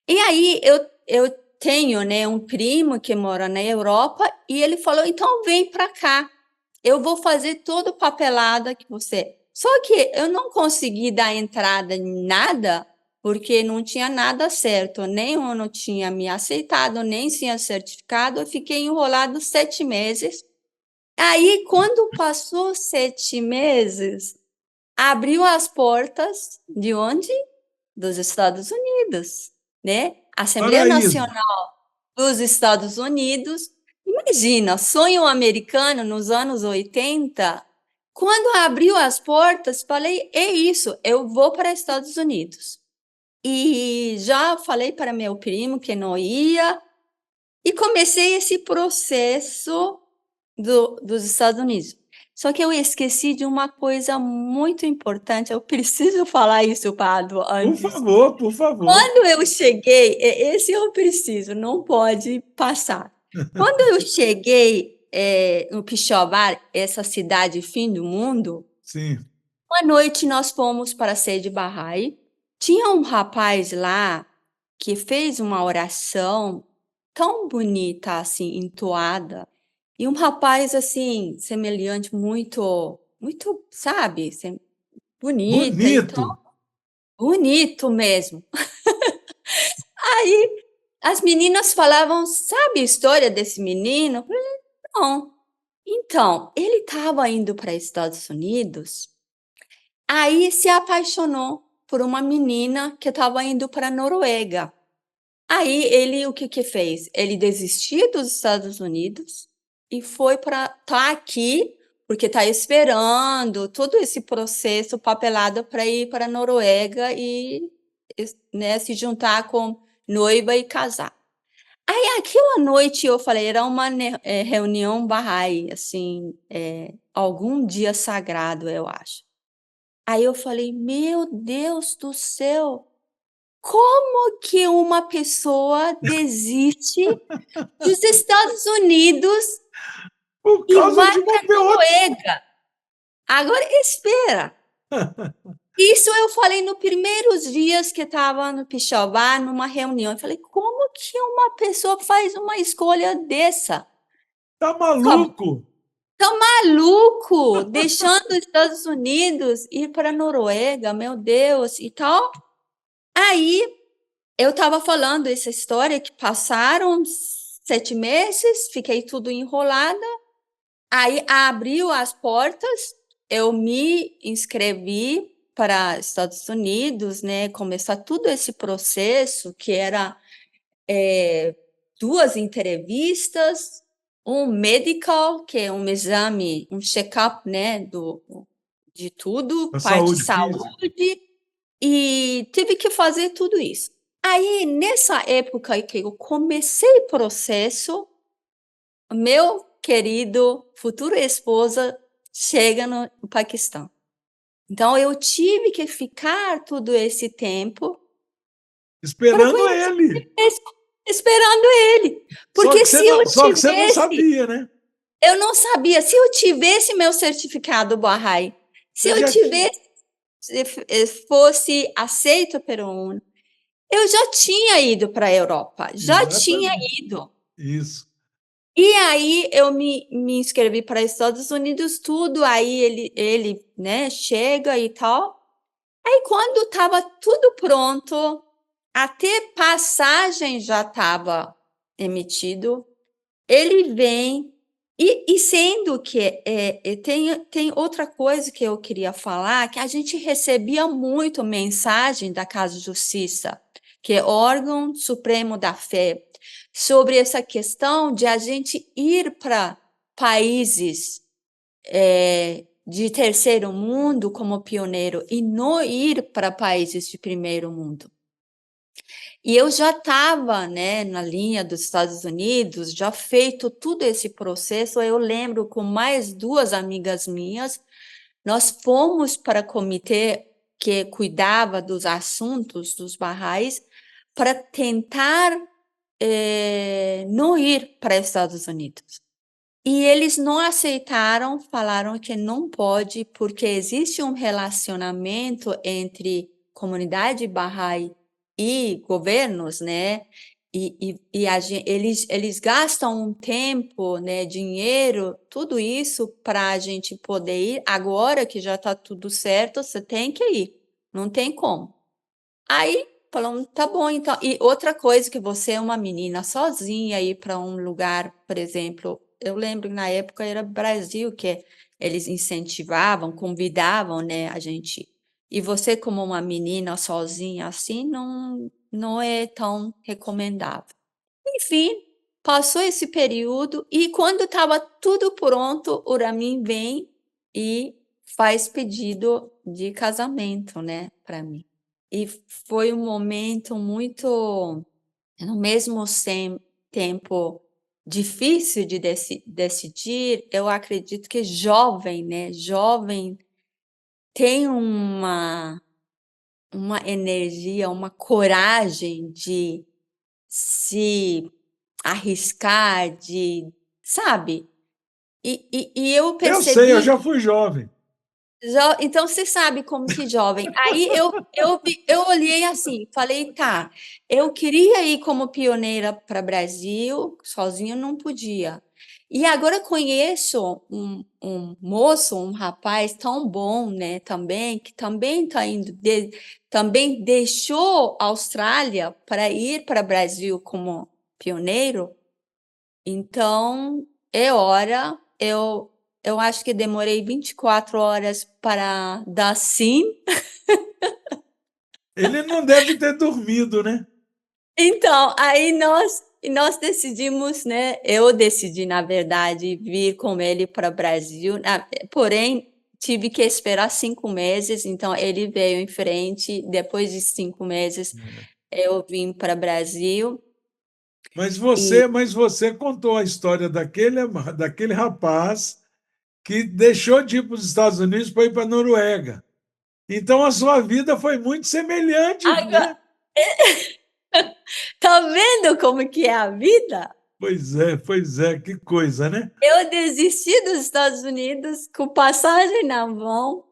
E aí eu tenho, né, um primo que mora na Europa e ele falou: então vem para cá, eu vou fazer toda a papelada que você. Só que eu não consegui dar entrada em nada porque não tinha nada certo, nem eu não tinha me aceitado, nem tinha certificado. Eu fiquei enrolado 7 meses. Aí, quando passou 7 meses, abriu as portas de onde? Dos Estados Unidos, né? Assembleia Paraíso. Nacional dos Estados Unidos. Imagina, sonho americano nos anos 80. Quando abriu as portas, falei: é isso, eu vou para os Estados Unidos. E já falei para meu primo que não ia, e comecei esse processo dos Estados Unidos. Só que eu esqueci de uma coisa muito importante, eu preciso falar isso, Pado, Por antes. favor, por favor. Quando eu cheguei, esse eu preciso, não pode passar. Quando eu cheguei no Peshawar, essa cidade fim do mundo, Sim. uma noite nós fomos para a sede Bahá'í. Tinha um rapaz lá que fez uma oração tão bonita, assim, entoada. E um rapaz, assim, semelhante, muito, sabe, bonita e tão Bonito. bonito mesmo. Aí as meninas falavam, sabe a história desse menino? Eu falei, não. Então, ele estava indo para Estados Unidos, aí se apaixonou por uma menina que estava indo para a Noruega. Aí ele, o que que fez? Ele desistiu dos Estados Unidos e foi para tá aqui, porque tá esperando todo esse processo papelado para ir para a Noruega e, né, se juntar com noiva e casar. Aí aquela noite eu falei, era uma reunião Bahá'í, assim, algum dia sagrado, eu acho. Aí eu falei, meu Deus do céu, como que uma pessoa desiste dos Estados Unidos Por e causa vai de para uma a outra. Noruega? Agora espera. Isso eu falei nos primeiros dias que estava no Peshawar, numa reunião. Eu falei, como que uma pessoa faz uma escolha dessa? Tá Sabe, maluco? tá maluco, deixando os Estados Unidos ir para a Noruega, meu Deus, e tal. Aí eu estava falando essa história que passaram 7 meses, fiquei tudo enrolada, aí abriu as portas, eu me inscrevi para Estados Unidos, né, começar todo esse processo que era 2 entrevistas, um medical, que é um exame, um check-up, né, de tudo, A parte saúde física. saúde, e tive que fazer tudo isso. Aí, nessa época que eu comecei o processo, meu querido futuro esposa chega no Paquistão. Então eu tive que ficar todo esse tempo para Esperando conhecer ele. mesmo, esperando ele, porque se eu Só que você não tivesse sabia, né? eu não sabia, se eu tivesse meu certificado Bahá'í, se Você eu já tinha. tivesse fosse aceito pelo ONU, eu já tinha ido para a Europa, já tinha Exatamente. ido. Isso. E aí eu me inscrevi para Estados Unidos, tudo, aí ele, né, chega e tal. Aí quando estava tudo pronto, até passagem já estava emitido, ele vem e sendo que, tem outra coisa que eu queria falar, que a gente recebia muito mensagem da Casa de Justiça, que é órgão supremo da fé, sobre essa questão de a gente ir para países, de terceiro mundo como pioneiro e não ir para países de primeiro mundo. E eu já estava, né, na linha dos Estados Unidos, já feito todo esse processo. Eu lembro com mais 2 amigas minhas, nós fomos para o comitê que cuidava dos assuntos dos Bahá'ís para tentar não ir para Estados Unidos. E eles não aceitaram, falaram que não pode, porque existe um relacionamento entre comunidade Bahá'í e governos, né? Eles gastam um tempo, né, dinheiro, tudo isso para a gente poder ir. Agora que já está tudo certo, você tem que ir, não tem como. Aí falamos, tá bom, então. E outra coisa, que você é uma menina sozinha ir para um lugar, por exemplo, eu lembro que na época era Brasil, que eles incentivavam, convidavam, né, a gente. E você, como uma menina sozinha assim, não é tão recomendável. Enfim, passou esse período e quando estava tudo pronto, o Ramin vem e faz pedido de casamento, né, para mim. E foi um momento muito, no mesmo tempo, difícil de decidir. Eu acredito que jovem, né, jovem tem uma energia, uma coragem de se arriscar, sabe? E eu Eu sei, eu percebi já fui jovem. então você sabe como que jovem. Aí eu olhei assim, falei, tá, eu queria ir como pioneira para Brasil, sozinho não podia. E agora conheço um moço, um rapaz tão bom, né, também, que também está indo, também deixou a Austrália para ir para Brasil como pioneiro. Então, é hora. Eu acho que demorei 24 horas para dar sim. Ele não deve ter dormido, né? Então, aí nós decidimos, né? Eu decidi, na verdade, vir com ele para o Brasil. Porém, tive que esperar 5 meses. Então, ele veio em frente. Depois de 5 meses, eu vim para o Brasil. E Mas você contou a história daquele rapaz que deixou de ir para os Estados Unidos para ir para a Noruega. Então a sua vida foi muito semelhante, agora, né? tá vendo como que é a vida? Pois é, que coisa, né? Eu desisti dos Estados Unidos com passagem na mão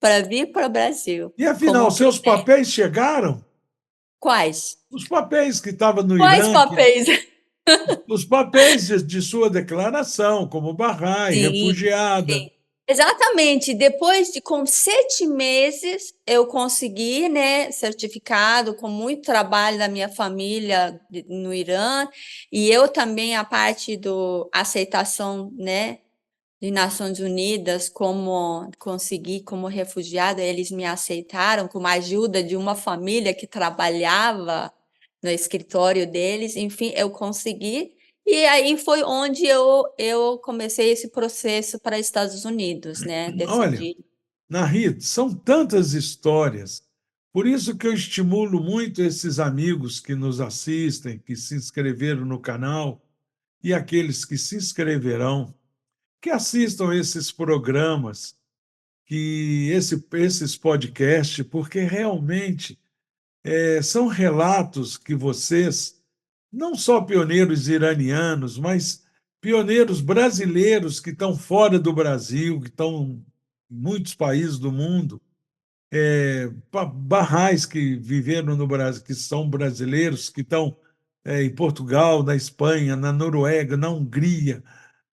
para vir para o Brasil E afinal, como seus pioneiro. papéis chegaram? Quais? Os papéis que estavam no Quais Irã, papéis? os papéis de sua declaração, como Bahá'í, Sim, refugiada. sim. Exatamente. Depois de com 7 meses, eu consegui, né, certificado com muito trabalho da minha família no Irã, e eu também a parte do aceitação, né, de Nações Unidas como consegui como refugiada, eles me aceitaram com a ajuda de uma família que trabalhava no escritório deles, enfim, eu consegui. E aí foi onde eu comecei esse processo para Estados Unidos, né? Olha, Decidi. Nahid, são tantas histórias, por isso que eu estimulo muito esses amigos que nos assistem, que se inscreveram no canal, e aqueles que se inscreverão, que assistam esses programas, esses podcasts, porque realmente são relatos que vocês, não só pioneiros iranianos, mas pioneiros brasileiros que estão fora do Brasil, que estão em muitos países do mundo, barrais que viveram no Brasil, que são brasileiros, que estão em Portugal, na Espanha, na Noruega, na Hungria,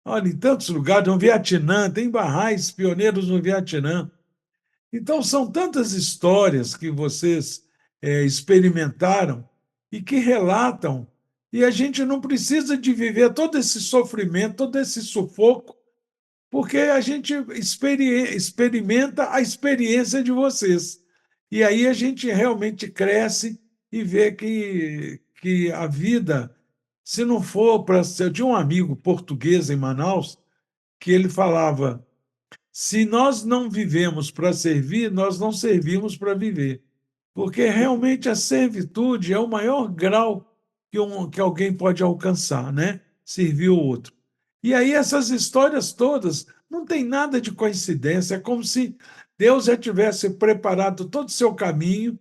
olha, em tantos lugares, no Vietnã, tem barrais pioneiros no Vietnã. Então, são tantas histórias que vocês experimentaram e que relatam, e a gente não precisa de viver todo esse sofrimento, todo esse sufoco, porque a gente experimenta a experiência de vocês. E aí a gente realmente cresce e vê que a vida, se não for para ser. Eu tinha um amigo português em Manaus que ele falava: se nós não vivemos para servir, nós não servimos para viver. Porque realmente a servitude é o maior grau que alguém pode alcançar, né? Servir o outro. E aí essas histórias todas não tem nada de coincidência, é como se Deus já tivesse preparado todo o seu caminho.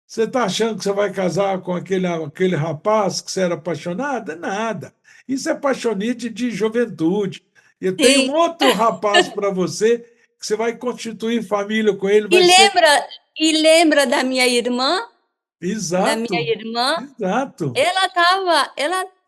Você está achando que você vai casar com aquele rapaz que você era apaixonada? Nada. Isso é paixonite de juventude. E tem um Sim. outro rapaz para você que você vai constituir família com ele, E vai ser lembra, e lembra da minha irmã? Da minha exato, irmã? exato,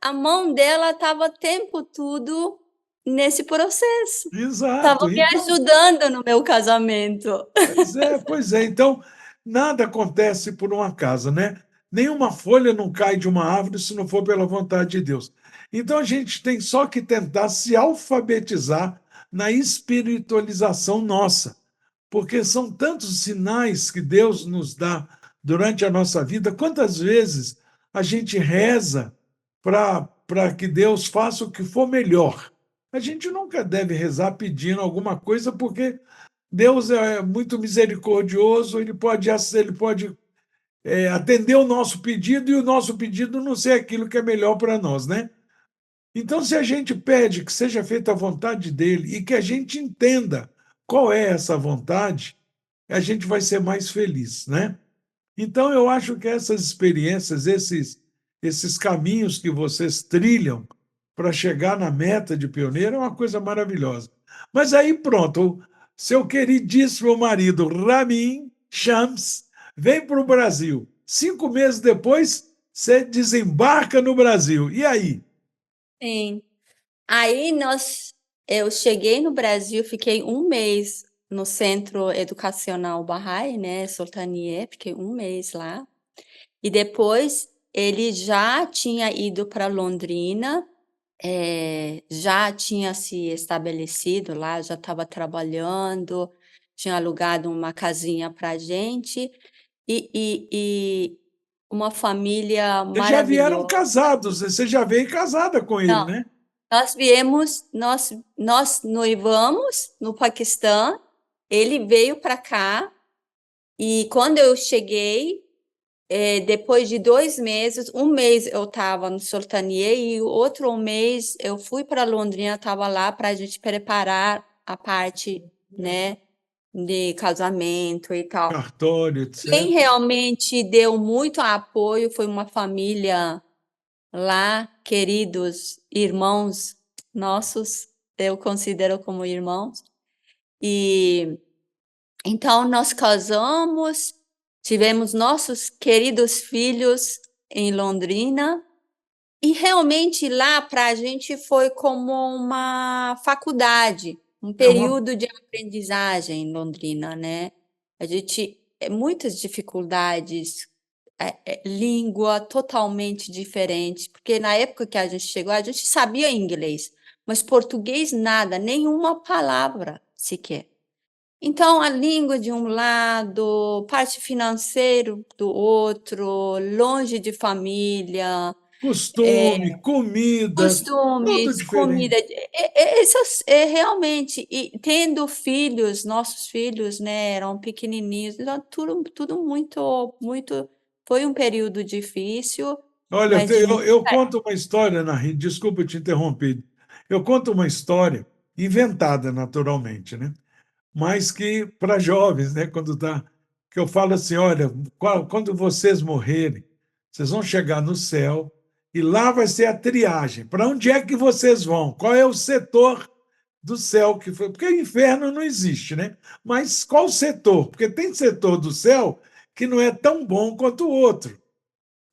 A mão dela estava o tempo todo nesse processo. Estava exato. me Então, ajudando no meu casamento. pois é, pois é. Então, nada acontece por um acaso, né? Nenhuma folha não cai de uma árvore se não for pela vontade de Deus. Então, a gente tem só que tentar se alfabetizar na espiritualização nossa, porque são tantos sinais que Deus nos dá durante a nossa vida. Quantas vezes a gente reza para que Deus faça o que for melhor? A gente nunca deve rezar pedindo alguma coisa, porque Deus é muito misericordioso, ele pode atender o nosso pedido e o nosso pedido não ser aquilo que é melhor para nós, né? Então, se a gente pede que seja feita a vontade dele e que a gente entenda qual é essa vontade, a gente vai ser mais feliz, né? Então, eu acho que essas experiências, esses caminhos que vocês trilham para chegar na meta de pioneiro é uma coisa maravilhosa. Mas aí, pronto, o seu queridíssimo marido, Ramin Shams, vem para o Brasil. 5 meses depois, você desembarca no Brasil. E aí? Sim. Aí eu cheguei no Brasil, fiquei 1 mês no Centro Educacional Bahá'í, né, Sultaniye, fiquei 1 mês lá. E depois ele já tinha ido para Londrina, já tinha se estabelecido lá, já estava trabalhando, tinha alugado uma casinha para a gente e uma família Vocês já vieram maravilhosa. casados, você já veio casada com ele, Não, né? nós noivamos no Paquistão, ele veio para cá e quando eu cheguei, depois de 2 meses, 1 mês eu estava no Sultaniye e o outro mês eu fui para Londrina, estava lá para a gente preparar a parte, né, de casamento e tal. Cartório, Quem etc. realmente deu muito apoio foi uma família lá, queridos irmãos nossos, eu considero como irmãos. E então nós casamos, tivemos nossos queridos filhos em Londrina, e realmente lá para a gente foi como uma faculdade, um É uma período de aprendizagem em Londrina, né? A gente, muitas dificuldades, língua totalmente diferente, porque na época que a gente chegou, a gente sabia inglês, mas português nada, nenhuma palavra sequer. Então, a língua de um lado, parte financeira do outro, longe de família, costume, comida, tudo costumes, comida, diferente. essas, realmente, e tendo filhos, nossos filhos, né, eram pequenininhos, então tudo muito, foi um período difícil, Olha, mas de muito, eu conto uma história, desculpa te interromper. Eu conto uma história inventada, naturalmente, né? Mas que para jovens, né? Que eu falo assim, olha, quando vocês morrerem, vocês vão chegar no céu e lá vai ser a triagem. Para onde é que vocês vão? Qual é o setor do céu que foi? Porque o inferno não existe, né? Mas qual setor? Porque tem setor do céu que não é tão bom quanto o outro.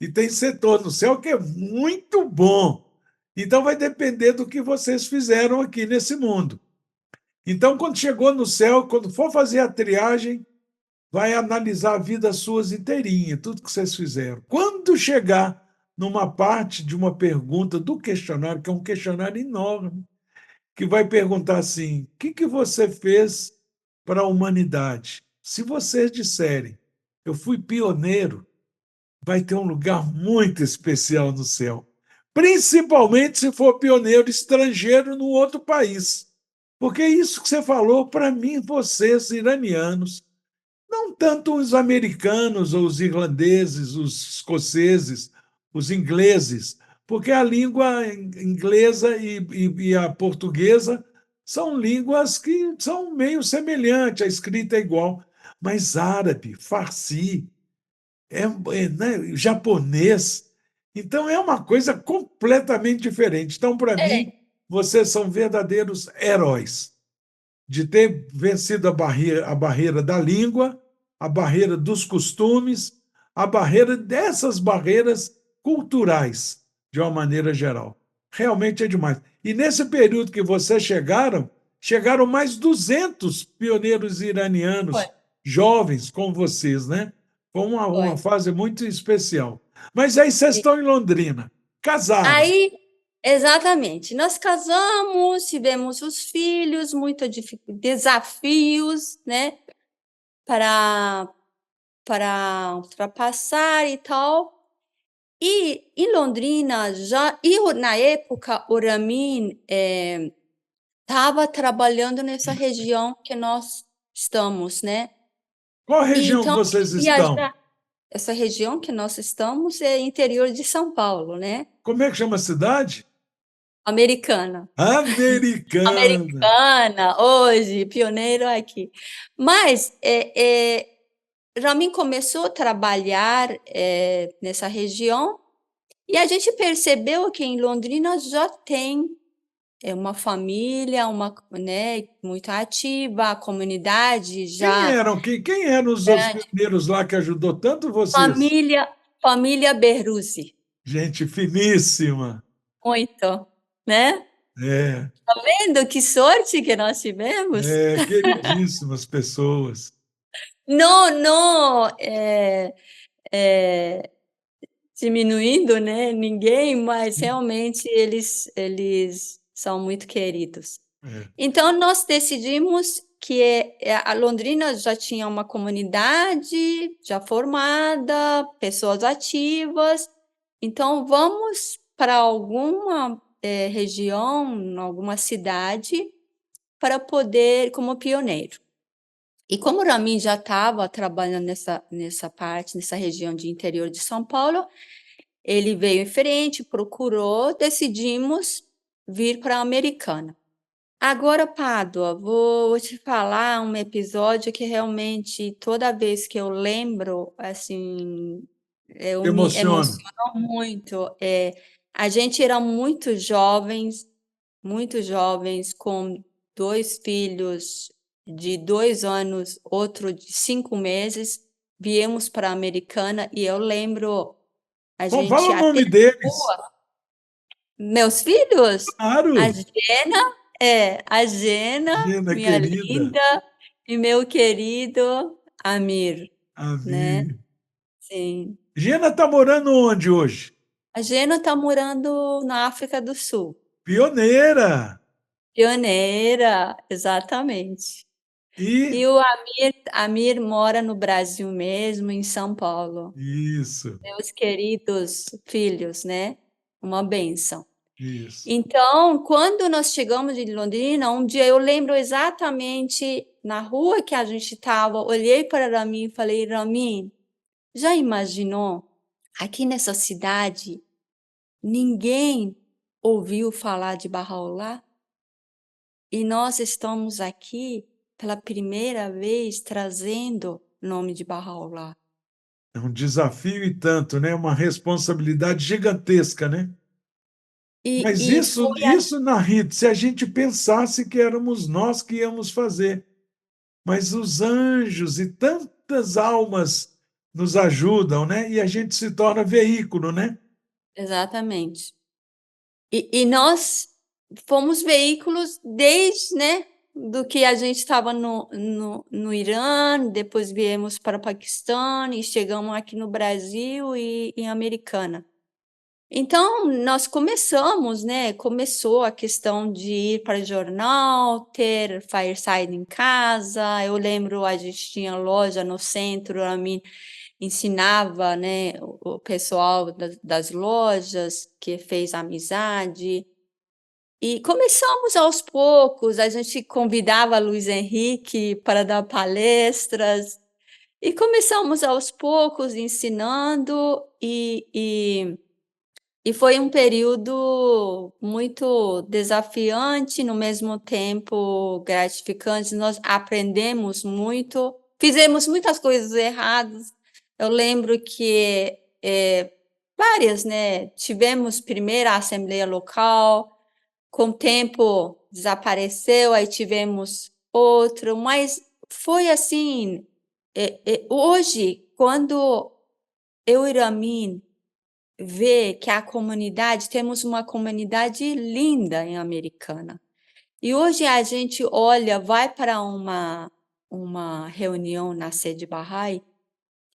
E tem setor no céu que é muito bom. Então vai depender do que vocês fizeram aqui nesse mundo. Então, quando chegou no céu, quando for fazer a triagem, vai analisar a vida suas inteirinha, tudo que vocês fizeram. Quando chegar numa parte de uma pergunta do questionário, que é um questionário enorme, que vai perguntar assim: o que você fez para a humanidade? Se vocês disserem, eu fui pioneiro, vai ter um lugar muito especial no céu. Principalmente se for pioneiro estrangeiro num outro país. Porque isso que você falou, para mim, vocês, iranianos, não tanto os americanos ou os irlandeses, os escoceses, os ingleses, porque a língua inglesa e a portuguesa são línguas que são meio semelhantes, a escrita é igual, mas árabe, farsi, né, japonês. Então, é uma coisa completamente diferente. Então, para mim, vocês são verdadeiros heróis de ter vencido a barreira da língua, a barreira dos costumes, a barreira dessas barreiras culturais, de uma maneira geral. Realmente é demais. E nesse período que vocês chegaram, chegaram mais 200 pioneiros foi, iranianos, jovens como vocês, né? Foi uma foi. fase muito especial. Mas aí vocês estão em Londrina, casaram. Aí, exatamente, nós casamos, tivemos os filhos, muitos desafios, né, para, para ultrapassar e tal. E em Londrina, na época, o Ramin estava trabalhando nessa região que nós estamos, né? Qual E região que então, vocês estão? viajar, essa região que nós estamos é interior de São Paulo, né? Como é que chama a cidade? Americana. Americana. Americana, hoje, pioneiro aqui. Mas Ramin começou a trabalhar nessa região e a gente percebeu que em Londrina já tem uma família, né, muito ativa, a comunidade já Quem eram os grande. pioneiros lá que ajudou tanto vocês? Família Berruzzi, Gente finíssima. muito, né? É, Tá vendo que sorte que nós tivemos? queridíssimas pessoas. Não, não, é, diminuindo, né, ninguém, mas realmente eles são muito queridos. É. Então nós decidimos que a Londrina já tinha uma comunidade já formada, pessoas ativas, então vamos para alguma região, alguma cidade, para poder, como pioneiro. E como o Ramin já estava trabalhando nessa parte, nessa região de interior de São Paulo, ele veio em frente, procurou, decidimos vir para a Americana. Agora, Pádua, vou te falar um episódio que realmente toda vez que eu lembro, assim, eu me Emociona. emociono muito. A gente era muito jovens, com 2 filhos de 2 anos, outro de 5 meses, viemos para a Americana e eu lembro a Bom, gente fala o até nome deles. meus filhos, a Claro. Jenna, A Gena, Gina, minha querida, linda, e meu querido Amir, a né? Vi. Sim. Gina está morando onde hoje? A Gena está morando na África do Sul. Pioneira! Pioneira, exatamente. E E o Amir mora no Brasil mesmo, em São Paulo. isso, Meus queridos filhos, né? Uma bênção. isso. Então, quando nós chegamos em Londrina, um dia eu lembro exatamente na rua que a gente estava, olhei para Ramin e falei, Ramin, já imaginou? Aqui nessa cidade, ninguém ouviu falar de Bahá'u'lláh? E nós estamos aqui pela primeira vez trazendo o nome de Bahá'u'lláh. É um desafio e tanto, né? Uma responsabilidade gigantesca, né? Mas E foi a isso na Rita, se a gente pensasse que éramos nós que íamos fazer. Mas os anjos e tantas almas nos ajudam, né? E a gente se torna veículo, né? exatamente. E nós fomos veículos desde, né, do que a gente estava no Irã, depois viemos para o Paquistão e chegamos aqui no Brasil e em Americana. Então, nós começamos, né? Começou a questão de ir para jornal, ter fireside em casa. Eu lembro, a gente tinha loja no centro, a mim ensinava, né, o pessoal das lojas que fez amizade. E começamos aos poucos, a gente convidava Luiz Henrique para dar palestras, e começamos aos poucos ensinando, e foi um período muito desafiante, no mesmo tempo gratificante. Nós aprendemos muito, fizemos muitas coisas erradas. Eu lembro que várias, né? Tivemos primeiro a Assembleia Local, com o tempo desapareceu, aí tivemos outro, mas foi assim. Hoje, quando eu e Ramin ver que a comunidade, temos uma comunidade linda em Americana. E hoje a gente olha, vai para uma reunião na sede Bahá'í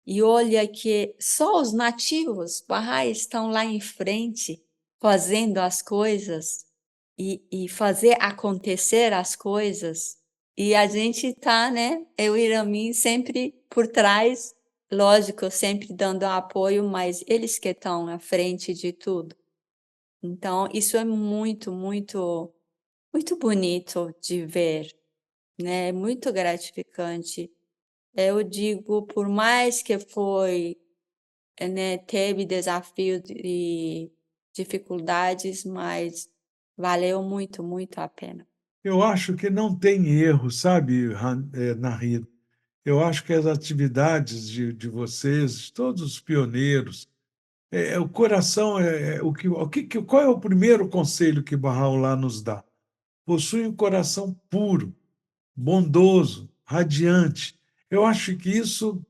e olha que só os nativos Bahá'í estão lá em frente fazendo as coisas e fazer acontecer as coisas. E a gente está, né, eu e Ramin sempre por trás, lógico, sempre dando apoio, mas eles que estão à frente de tudo. Então, isso é muito, muito, muito bonito de ver, né? É muito gratificante. Eu digo, por mais que foi, né, teve desafios e dificuldades, mas valeu muito, muito a pena. Eu acho que não tem erro, sabe, Nahid? Eu acho que as atividades de vocês, de todos os pioneiros, o coração qual é o primeiro conselho que Bahá'u'lláh nos dá? Possui um coração puro, bondoso, radiante. Eu acho que isso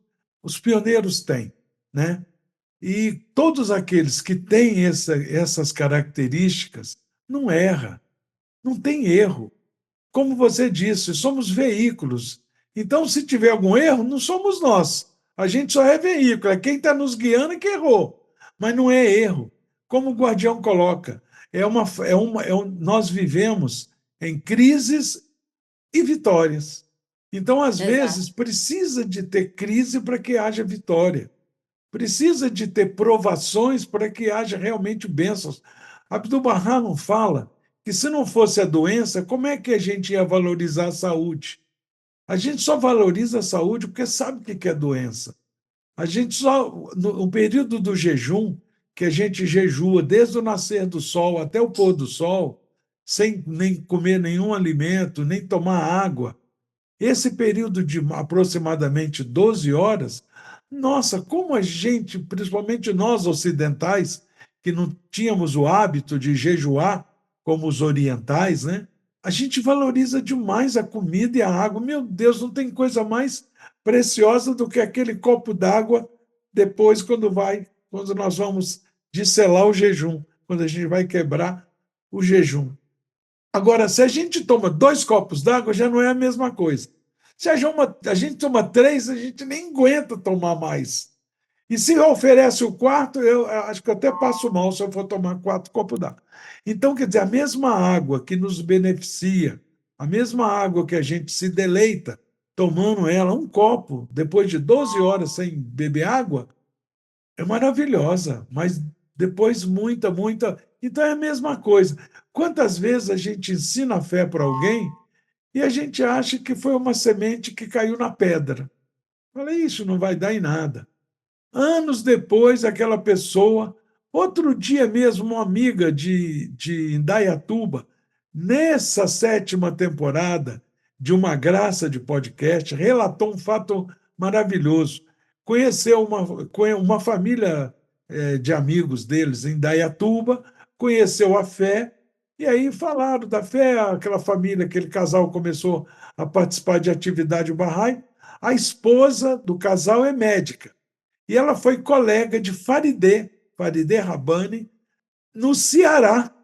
os pioneiros têm, né? E todos aqueles que têm essas características não erra, não tem erro. Como você disse, somos veículos. Então, se tiver algum erro, não somos nós. A gente só é veículo, é quem está nos guiando que errou. Mas não é erro. Como o Guardião coloca, nós vivemos em crises e vitórias. Então, às Exato, vezes, precisa de ter crise para que haja vitória. Precisa de ter provações para que haja realmente bênçãos. Abdu'l-Bahá não fala que se não fosse a doença, como é que a gente ia valorizar a saúde? A gente só valoriza a saúde porque sabe o que é doença. A gente só, no período do jejum, que a gente jejua desde o nascer do sol até o pôr do sol, sem nem comer nenhum alimento, nem tomar água, esse período de aproximadamente 12 horas, nossa, como a gente, principalmente nós ocidentais, que não tínhamos o hábito de jejuar, como os orientais, né? A gente valoriza demais a comida e a água. Meu Deus, não tem coisa mais preciosa do que aquele copo d'água depois, quando nós vamos disselar o jejum, quando a gente vai quebrar o jejum. Agora, se a gente toma 2 copos d'água, já não é a mesma coisa. Se a gente toma 3, a gente nem aguenta tomar mais. E se oferece o quarto, eu acho que eu até passo mal se eu for tomar 4 copos d'água. Então, quer dizer, a mesma água que nos beneficia, a mesma água que a gente se deleita tomando ela, um copo, depois de 12 horas sem beber água, é maravilhosa, mas depois muita, muita. Então é a mesma coisa. Quantas vezes a gente ensina a fé para alguém e a gente acha que foi uma semente que caiu na pedra? Falei, isso não vai dar em nada. Anos depois, aquela pessoa, outro dia mesmo, uma amiga de Indaiatuba, nessa 7ª temporada de Uma Graça de Podcast, relatou um fato maravilhoso. Conheceu uma família de amigos deles em Indaiatuba, conheceu a fé, e aí falaram da fé, aquela família, aquele casal começou a participar de atividade Bahá'í. A esposa do casal é médica. E ela foi colega de Farideh Rabbani, no Ceará,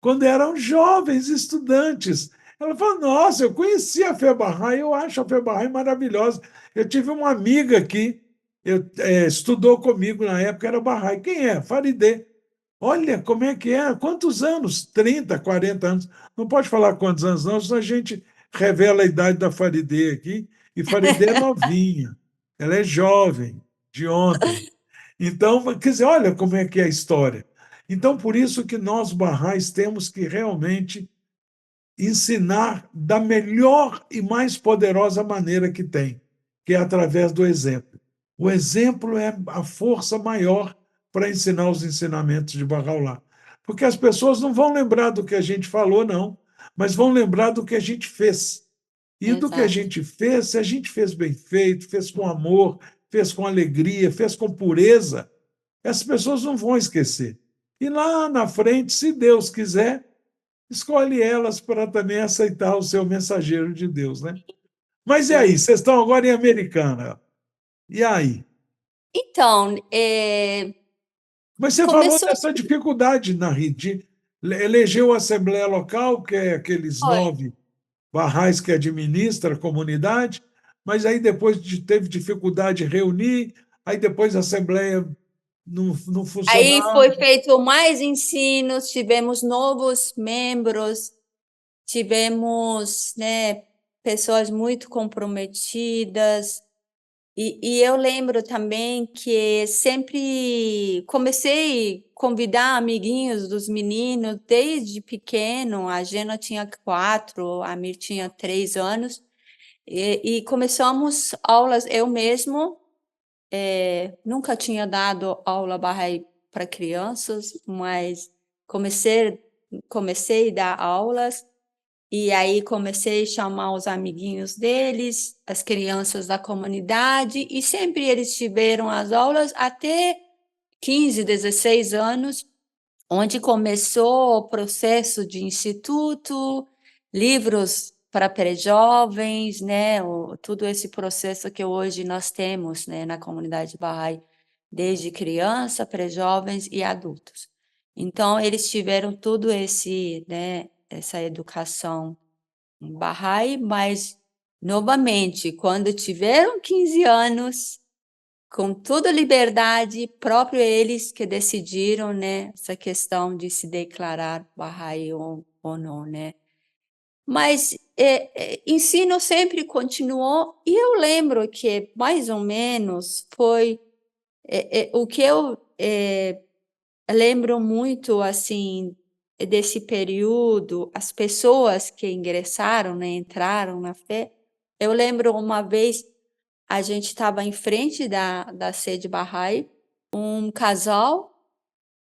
quando eram jovens estudantes. Ela falou, nossa, eu conheci a Fé Bahá'í, eu acho a Fé Bahá'í maravilhosa. Eu tive uma amiga aqui, estudou comigo na época, era Bahá'í. Quem é? Farideh. Olha como é que é, quantos anos? 30, 40 anos. Não pode falar quantos anos, não, senão a gente revela a idade da Farideh aqui. E Farideh é novinha, ela é jovem, de ontem. Então, quer dizer, olha como é que é a história. Então, por isso que nós, barrais, temos que realmente ensinar da melhor e mais poderosa maneira que tem, que é através do exemplo. O exemplo é a força maior para ensinar os ensinamentos de Bahá'u'lláh. Porque as pessoas não vão lembrar do que a gente falou, não, mas vão lembrar do que a gente fez. E do que a Exato. gente fez, se a gente fez bem feito, fez com amor, fez com alegria, fez com pureza, essas pessoas não vão esquecer. E lá na frente, se Deus quiser, escolhe elas para também aceitar o seu mensageiro de Deus, né? Mas e aí? Sim. Vocês estão agora em Americana. E aí? Então, Mas você falou começou dessa dificuldade na rede. Elegeu a Assembleia Local, que é aqueles foi. 9 barrais que administra a comunidade, mas aí depois teve dificuldade de reunir, aí depois a Assembleia não Aí funcionava. foi feito mais ensinos, tivemos novos membros, tivemos, né, pessoas muito comprometidas. E eu lembro também que sempre comecei a convidar amiguinhos dos meninos desde pequeno. A Gena tinha 4, a Mir tinha 3 anos, e começamos aulas. Eu mesmo nunca tinha dado aula Bahá'í para crianças, mas comecei a dar aulas. E aí comecei a chamar os amiguinhos deles, as crianças da comunidade, e sempre eles tiveram as aulas até 15, 16 anos, onde começou o processo de instituto, livros para pré-jovens, né? Todo esse processo que hoje nós temos, né, na comunidade Bahá'í, desde criança, pré-jovens e adultos. Então, eles tiveram tudo né, essa educação Bahá'í, mas, novamente, quando tiveram 15 anos, com toda a liberdade, próprio eles que decidiram, né, essa questão de se declarar Bahá'í ou não, né. Mas, ensino sempre continuou, e eu lembro que, mais ou menos, foi, o que eu, lembro muito, assim, desse período, as pessoas que ingressaram, né, entraram na fé. Eu lembro uma vez, a gente estava em frente da sede Bahá'í, um casal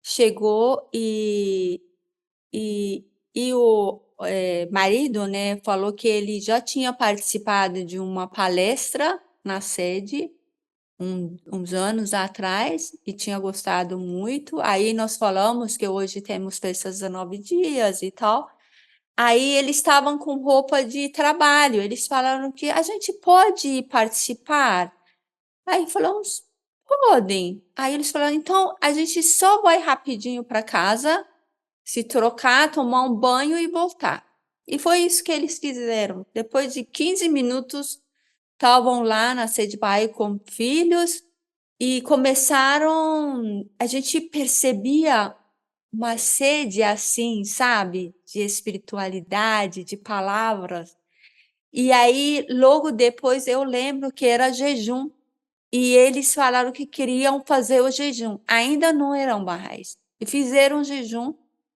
chegou e e o, marido, né, falou que ele já tinha participado de uma palestra na sede, uns anos atrás, e tinha gostado muito. Aí nós falamos que hoje temos festas 19 dias e tal. Aí eles estavam com roupa de trabalho, eles falaram que: "A gente pode participar?" Aí falamos: "Podem". Aí eles falaram: "Então a gente só vai rapidinho para casa, se trocar, tomar um banho e voltar". E foi isso que eles fizeram. Depois de 15 minutos, estavam lá na sede Bahá'í com filhos e começaram. A gente percebia uma sede assim, sabe? De espiritualidade, de palavras. E aí, logo depois, eu lembro que era jejum. E eles falaram que queriam fazer o jejum. Ainda não eram Bahá'ís. E fizeram jejum.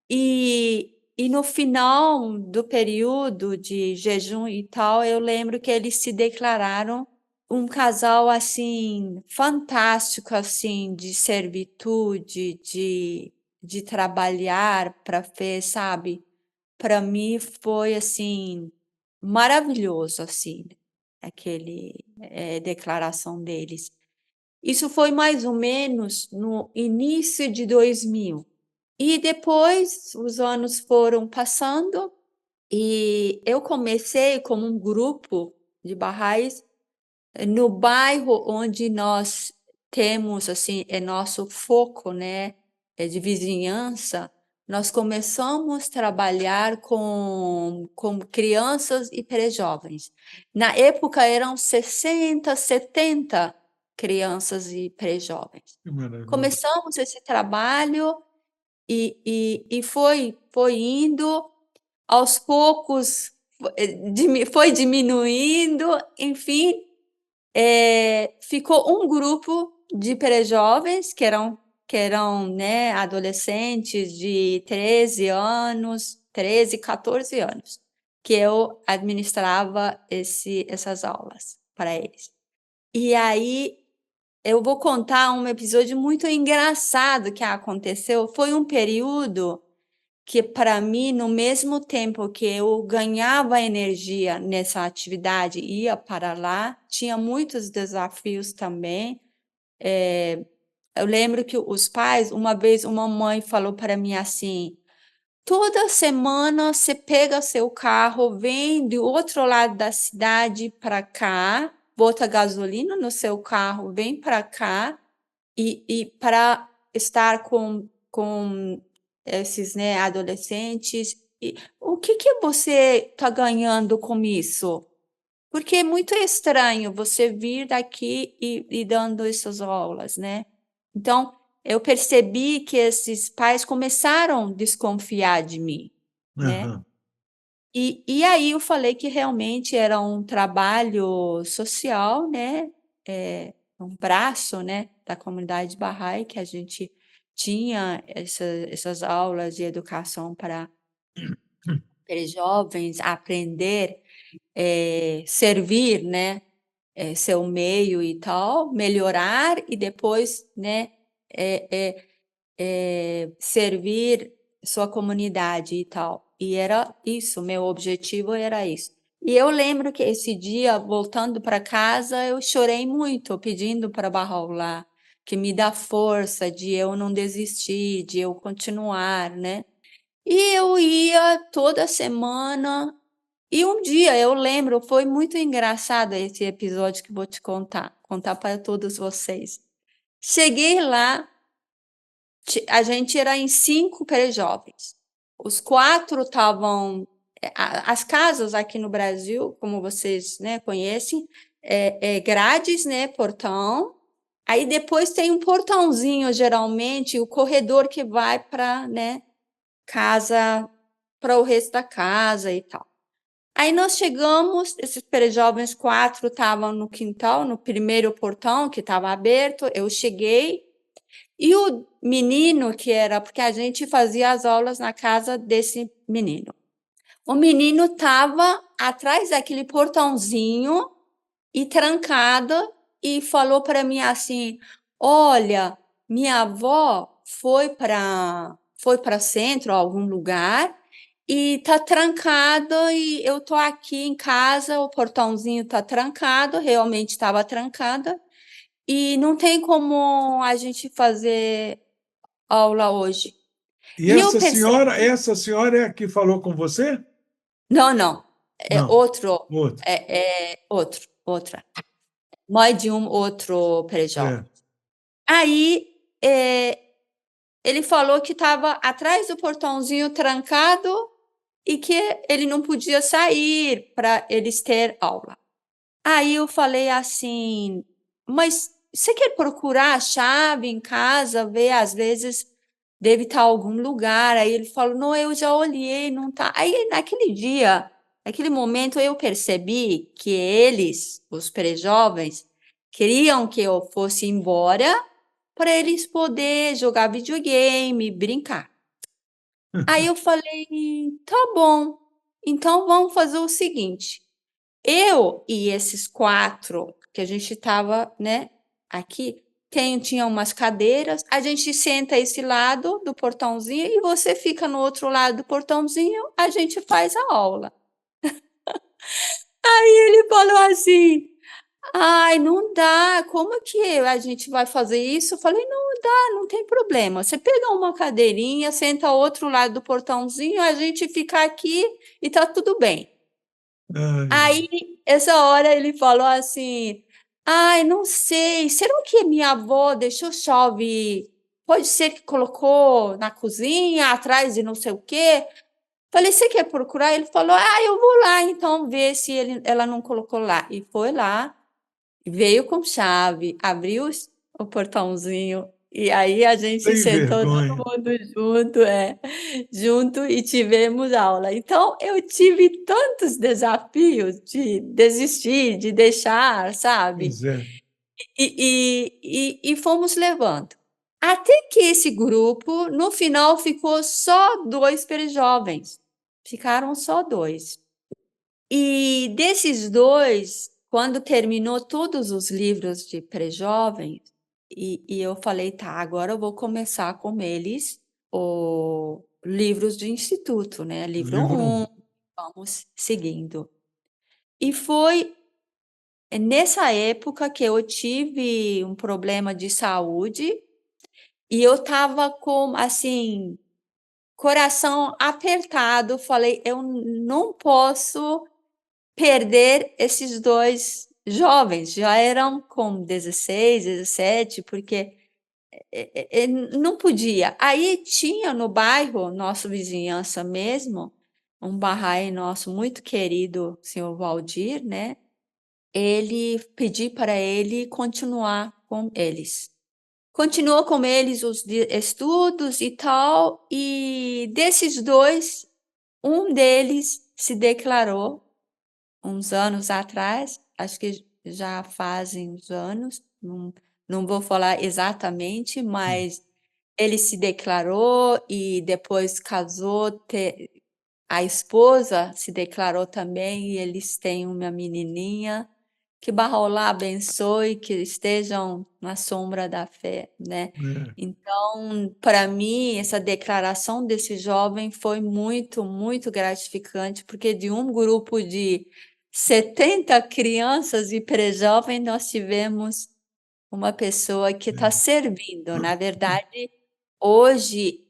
E no final do período de jejum e tal, eu lembro que eles se declararam um casal assim fantástico assim de servitude, de trabalhar para fé, sabe? Para mim foi assim maravilhoso assim aquele declaração deles. Isso foi mais ou menos no início de 2000. E depois os anos foram passando e eu comecei como um grupo de Bahá'ís no bairro onde nós temos, assim, é nosso foco, né, de vizinhança. Nós começamos a trabalhar com crianças e pré-jovens. Na época eram 60, 70 crianças e pré-jovens. Que maravilha. Começamos esse trabalho e foi indo, aos poucos foi diminuindo, enfim, ficou um grupo de pré-jovens que eram, né, adolescentes de 13 anos, 13, 14 anos, que eu administrava essas aulas para eles. E aí eu vou contar um episódio muito engraçado que aconteceu. Foi um período que, para mim, no mesmo tempo que eu ganhava energia nessa atividade, ia para lá, tinha muitos desafios também. Eu lembro que os pais, uma vez, uma mãe falou para mim assim: toda semana você pega seu carro, vem do outro lado da cidade para cá, bota gasolina no seu carro, vem para cá e para estar com esses, né, adolescentes. E o que você está ganhando com isso? Porque é muito estranho você vir daqui e dando essas aulas, né? Então, eu percebi que esses pais começaram a desconfiar de mim, né? Aham. E aí eu falei que realmente era um trabalho social, né? Um braço, né, da comunidade Bahá'í, que a gente tinha essas aulas de educação para jovens aprender, servir, né, seu meio e tal, melhorar e depois, né, eh eh servir sua comunidade e tal. E era isso, meu objetivo era isso. E eu lembro que esse dia, voltando para casa, eu chorei muito, pedindo para Bahá'u'lláh que me dá força de eu não desistir, de eu continuar, né. E eu ia toda semana, e um dia eu lembro, foi muito engraçado esse episódio que vou te contar para todos vocês. Cheguei lá, a gente era em 5 pré-jovens. Os 4 estavam as casas aqui no Brasil, como vocês, né, conhecem, grades, né, portão, aí depois tem um portãozinho, geralmente, o corredor que vai para, né, casa, para o resto da casa e tal. Aí nós chegamos, esses pré-jovens 4 estavam no quintal, no primeiro portão que estava aberto, eu cheguei, e o menino que era porque a gente fazia as aulas na casa desse menino. O menino estava atrás daquele portãozinho e trancado e falou para mim assim: "Olha, minha avó foi para centro, algum lugar, e tá trancado e eu tô aqui em casa, o portãozinho tá trancado", realmente estava trancado, "e não tem como a gente fazer aula hoje". E E eu percebi essa senhora é a que falou com você? não, não, é Não, outro, outro. outra, mãe de um outro pré-jovem. Certo. Aí, ele falou que estava atrás do portãozinho trancado e que ele não podia sair para eles ter aula. Aí eu falei assim: "Mas você quer procurar a chave em casa, ver, às vezes deve estar em algum lugar". Aí ele falou: "Não, eu já olhei, não tá". Aí naquele dia, naquele momento eu percebi que eles, os pré-jovens, queriam que eu fosse embora para eles poder jogar videogame, brincar. Aí eu falei: "Tá bom, então vamos fazer o seguinte, eu e esses 4 que a gente estava, né, aqui, tinha umas cadeiras, a gente senta esse lado do portãozinho e você fica no outro lado do portãozinho, a gente faz a aula". Aí ele falou assim: "Ai, não dá, como que a gente vai fazer isso?". Eu falei: "Não dá, não tem problema, você pega uma cadeirinha, senta ao outro lado do portãozinho, a gente fica aqui e tá tudo bem". Ai, Aí, essa hora ele falou assim: "Ai, não sei, será que minha avó deixou chave, pode ser que colocou na cozinha, atrás de não sei o quê". Falei: "Você quer procurar?". Ele falou: "Ah, eu vou lá então ver se ela não colocou lá". E foi lá, veio com chave, abriu o portãozinho, e aí a gente sem sentou todo vergonha. mundo junto, junto e tivemos aula. Então eu tive tantos desafios de desistir, de deixar, sabe, Pois é. e fomos levando. Até que esse grupo, no final, ficou só 2 pré-jovens, ficaram só 2. E desses 2, quando terminou todos os livros de pré-jovens, e eu falei: "Tá, agora eu vou começar com eles o livros de instituto, né, livro Livro 1, 1. vamos seguindo". E foi nessa época que eu tive um problema de saúde, e eu estava com, assim, coração apertado, falei: "Eu não posso perder esses 2 jovens", já eram com 16, 17, porque, não podia. Aí tinha no bairro, nossa vizinhança mesmo, um Bahá'í nosso muito querido, senhor Valdir, né, ele pedi para ele continuar com eles. Continuou com eles os estudos e tal, e desses 2, um deles se declarou uns anos atrás, acho que já fazem uns anos, não vou falar exatamente, mas ele se declarou e depois casou, a esposa se declarou também e eles têm uma menininha. Que Bahá'u'lláh abençoe, que estejam na sombra da fé, né. É. Então, para mim, essa declaração desse jovem foi muito, muito gratificante, porque de um grupo de 70 crianças e pré-jovem, nós tivemos uma pessoa que está É. servindo. Na verdade, hoje,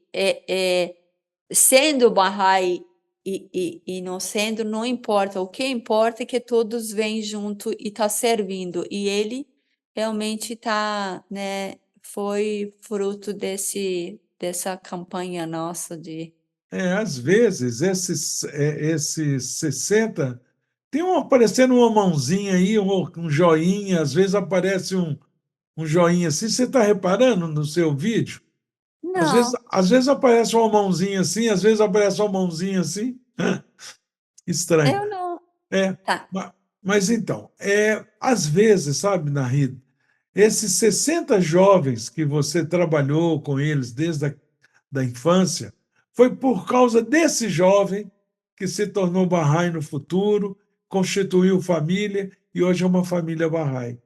sendo Bahá'í e não sendo, não importa, o que importa é que todos vêm junto e tá servindo, e ele realmente tá, né, foi fruto dessa campanha nossa de Às vezes, esses 60 tem aparecendo uma mãozinha aí, um joinha, às vezes aparece um joinha assim. Você está reparando no seu vídeo? não, Às vezes aparece uma mãozinha assim, às vezes aparece uma mãozinha assim. Estranho. eu não É, tá, mas então, às vezes, sabe, Nahid, esses 60 jovens que você trabalhou com eles desde a da infância, foi por causa desse jovem que se tornou Bahá'í no futuro, constituiu família e hoje é uma família Bahá'í.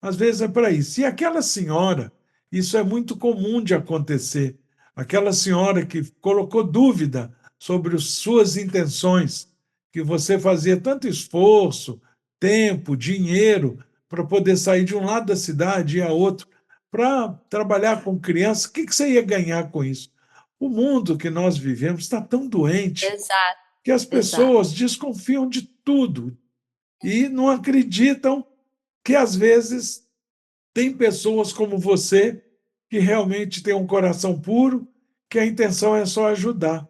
Às vezes é para isso. E aquela senhora, isso é muito comum de acontecer, aquela senhora que colocou dúvida sobre as suas intenções, que você fazia tanto esforço, tempo, dinheiro para poder sair de um lado da cidade e a outro para trabalhar com crianças, o que você ia ganhar com isso? O mundo que nós vivemos está tão doente exato, que as exato, pessoas desconfiam de tudo e não acreditam que, às vezes, tem pessoas como você que realmente têm um coração puro, que a intenção é só ajudar.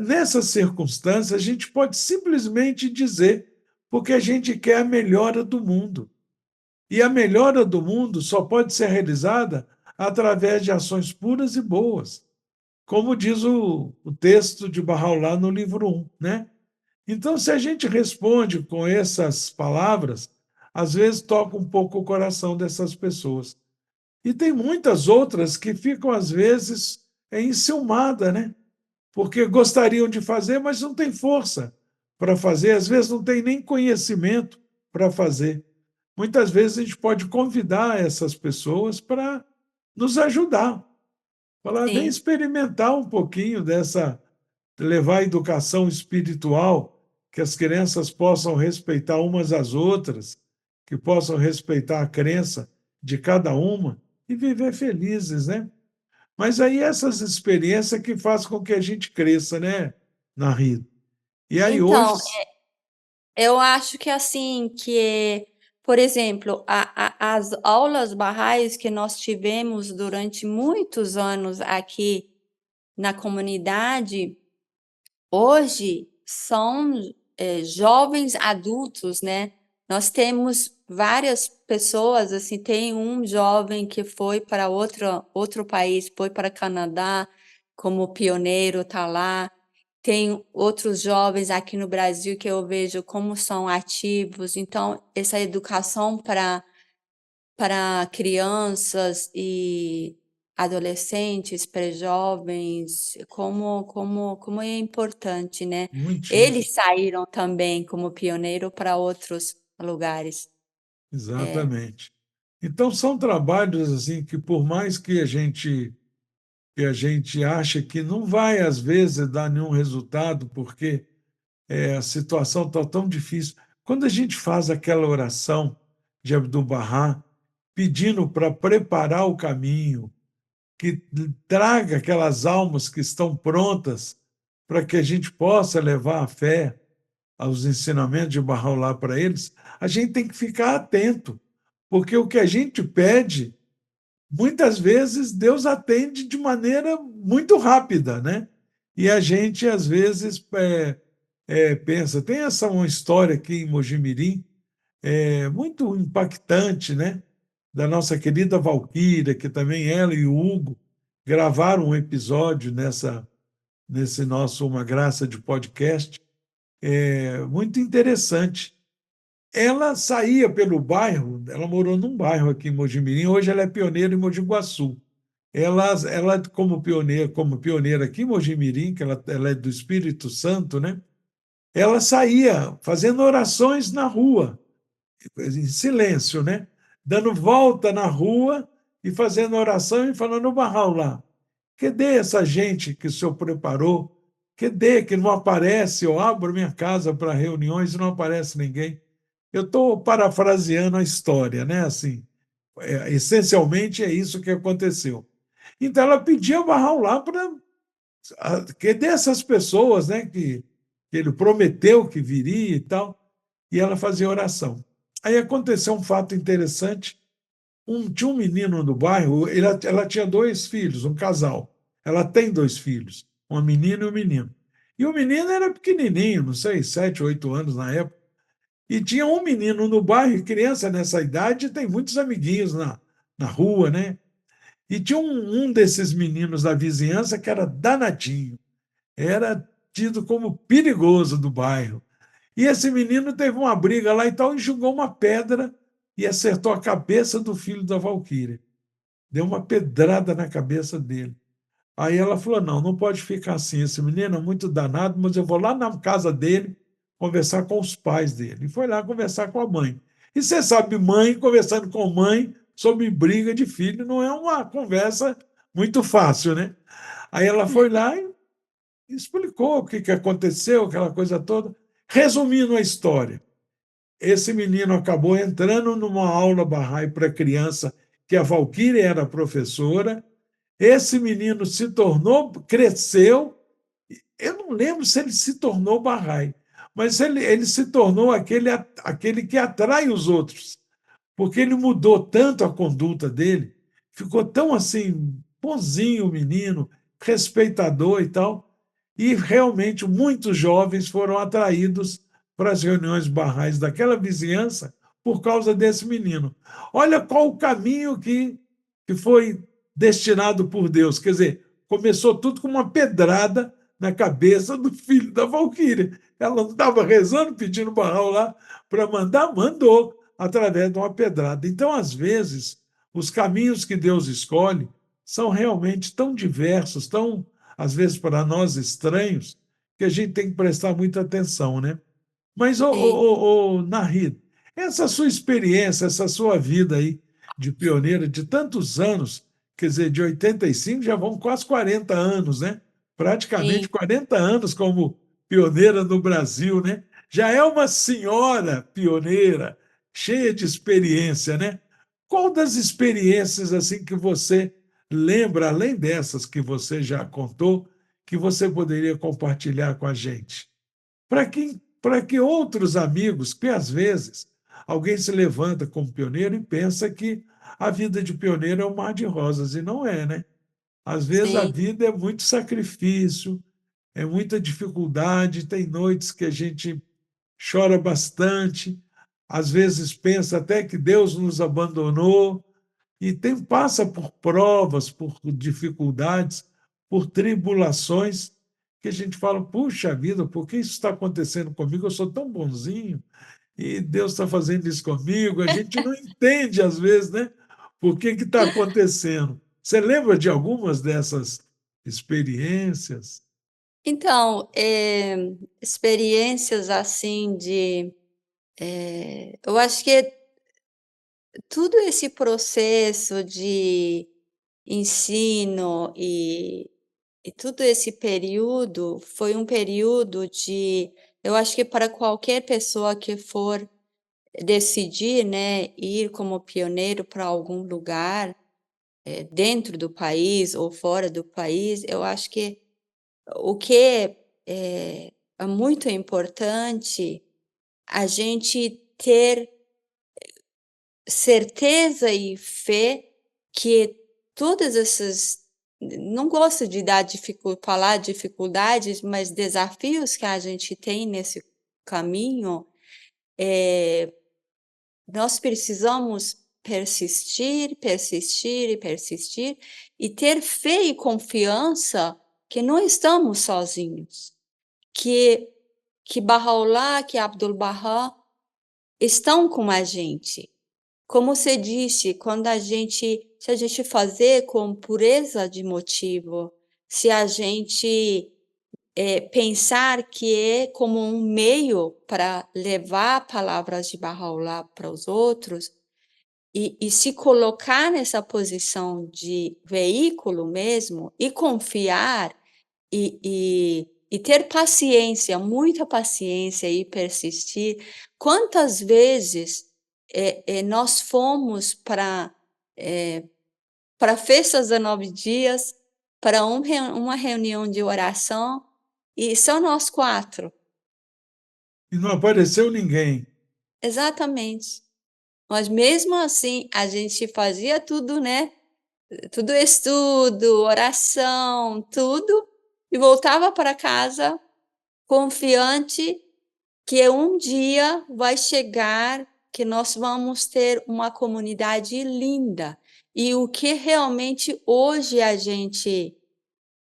Nessas circunstâncias, a gente pode simplesmente dizer porque a gente quer a melhora do mundo. E a melhora do mundo só pode ser realizada através de ações puras e boas, como diz o texto de Bahá'u'lláh no livro 1, né? Então, se a gente responde com essas palavras, às vezes toca um pouco o coração dessas pessoas. E tem muitas outras que ficam, às vezes, enciumadas, né? Porque gostariam de fazer, mas não tem força para fazer, às vezes não tem nem conhecimento para fazer. Muitas vezes a gente pode convidar essas pessoas para nos ajudar, falar, vem Sim. experimentar um pouquinho dessa, levar a educação espiritual, que as crianças possam respeitar umas às outras, que possam respeitar a crença de cada uma e viver felizes, né? Mas aí essas experiências que fazem com que a gente cresça, né, Narri? E aí hoje, Então, eu acho que assim, por exemplo, as aulas barrais que nós tivemos durante muitos anos aqui na comunidade, hoje são, jovens adultos, né. Nós temos várias pessoas, assim, tem um jovem que foi para outro país, foi para Canadá como pioneiro, tá lá. Tem outros jovens aqui no Brasil que eu vejo como são ativos, então essa educação para crianças e adolescentes, pré-jovens, como é importante, né. muitíssimo, Eles saíram também como pioneiro para outros lugares. É, exatamente. Então são trabalhos assim que por mais que a gente ache que não vai às vezes dar nenhum resultado, porque a situação está tão difícil. Quando a gente faz aquela oração de Abdu'l-Bahá, pedindo para preparar o caminho, que traga aquelas almas que estão prontas para que a gente possa levar a fé aos ensinamentos de Bahá'u'lláh para eles, a gente tem que ficar atento, porque o que a gente pede, muitas vezes Deus atende de maneira muito rápida, né? E a gente, às vezes, pensa, tem essa uma história aqui em Mojimirim, muito impactante, né? Da nossa querida Valquíria, que também ela e o Hugo gravaram um episódio nesse nosso Uma Graça de podcast, muito interessante. Ela saía pelo bairro, ela morou num bairro aqui em Mojimirim, hoje ela é pioneira em Mogi Guaçu. Ela como pioneira aqui em Mojimirim, que ela é do Espírito Santo, né? Ela saía fazendo orações na rua, em silêncio, né? Dando volta na rua e fazendo oração e falando barral lá. Cadê essa gente que o senhor preparou? Cadê que não aparece? Eu abro minha casa para reuniões e não aparece ninguém. Eu estou parafraseando a história, né? Assim, essencialmente é isso que aconteceu. Então ela pedia barral lá para cadê essas pessoas, né? Que ele prometeu que viria e tal, e ela fazia oração. Aí aconteceu um fato interessante. Tinha um menino no bairro, ela tinha dois filhos, um casal. Ela tem dois filhos, uma menina e um menino. E o menino era pequenininho, não sei, 7, 8 anos na época. E tinha um menino no bairro, e criança nessa idade tem muitos amiguinhos na rua, né? E tinha um desses meninos da vizinhança que era danadinho, era tido como perigoso do bairro. E esse menino teve uma briga lá e tal, e jogou uma pedra e acertou a cabeça do filho da Valquíria. Deu uma pedrada na cabeça dele. Aí ela falou: não, não pode ficar assim. Esse menino é muito danado, mas eu vou lá na casa dele conversar com os pais dele. E foi lá conversar com a mãe. E você sabe, mãe conversando com mãe sobre briga de filho não é uma conversa muito fácil, né? Aí ela foi lá e explicou o que aconteceu, aquela coisa toda. Resumindo a história, esse menino acabou entrando numa aula Bahá'í para criança, que a Valquíria era professora. Esse menino se tornou, cresceu. Eu não lembro se ele se tornou Bahá'í, mas ele se tornou aquele que atrai os outros, porque ele mudou tanto a conduta dele, ficou tão assim, bonzinho o menino, respeitador e tal. e realmente muitos jovens foram atraídos para as reuniões barrais daquela vizinhança por causa desse menino. Olha qual o caminho que foi destinado por Deus. Quer dizer, começou tudo com uma pedrada na cabeça do filho da Valquíria. Ela não estava rezando, pedindo barral lá para mandar, mandou através de uma pedrada. Então, às vezes, os caminhos que Deus escolhe são realmente tão diversos, tão, às vezes, para nós estranhos, que a gente tem que prestar muita atenção, né? Mas, Sim, Nahid, essa sua experiência, essa sua vida aí de pioneira de tantos anos, quer dizer, de 85 já vão quase 40 anos, né? Praticamente sim. 40 anos como pioneira no Brasil, né? Já é uma senhora pioneira, cheia de experiência, né? Qual das experiências assim que você lembra, além dessas que você já contou, que você poderia compartilhar com a gente? Para que outros amigos, que às vezes alguém se levanta como pioneiro e pensa que a vida de pioneiro é um mar de rosas, e não é, né? Às vezes a Sim. vida é muito sacrifício, é muita dificuldade, tem noites que a gente chora bastante, às vezes pensa até que Deus nos abandonou, e passa por provas, por dificuldades, por tribulações, que a gente fala, puxa vida, por que isso está acontecendo comigo? Eu sou tão bonzinho e Deus está fazendo isso comigo. A gente não entende, às vezes, né? Por que está acontecendo. Você lembra de algumas dessas experiências? Então, experiências assim eu acho que tudo esse processo de ensino e todo esse período foi um período de eu acho que para qualquer pessoa que for decidir, né, ir como pioneiro para algum lugar, dentro do país ou fora do país, eu acho que o que é muito importante a gente ter certeza e fé que todas essas não gosto de dar falar dificuldades, mas desafios que a gente tem nesse caminho, nós precisamos persistir, persistir e persistir, e ter fé e confiança que não estamos sozinhos, que Bahá'u'lláh, que Abdu'l-Bahá estão com a gente. Como você disse, quando se a gente fazer com pureza de motivo, se a gente, pensar que é como um meio para levar palavras de Bahá'u'lláh para os outros, e se colocar nessa posição de veículo mesmo, e confiar, e ter paciência, muita paciência e persistir. Quantas vezes, nós fomos para festas de 9 dias, para uma reunião de oração, e só nós 4. E não apareceu ninguém. Exatamente. Mas mesmo assim, a gente fazia tudo, né, tudo estudo, oração, tudo, e voltava para casa confiante que um dia vai chegar que nós vamos ter uma comunidade linda. E o que realmente hoje a gente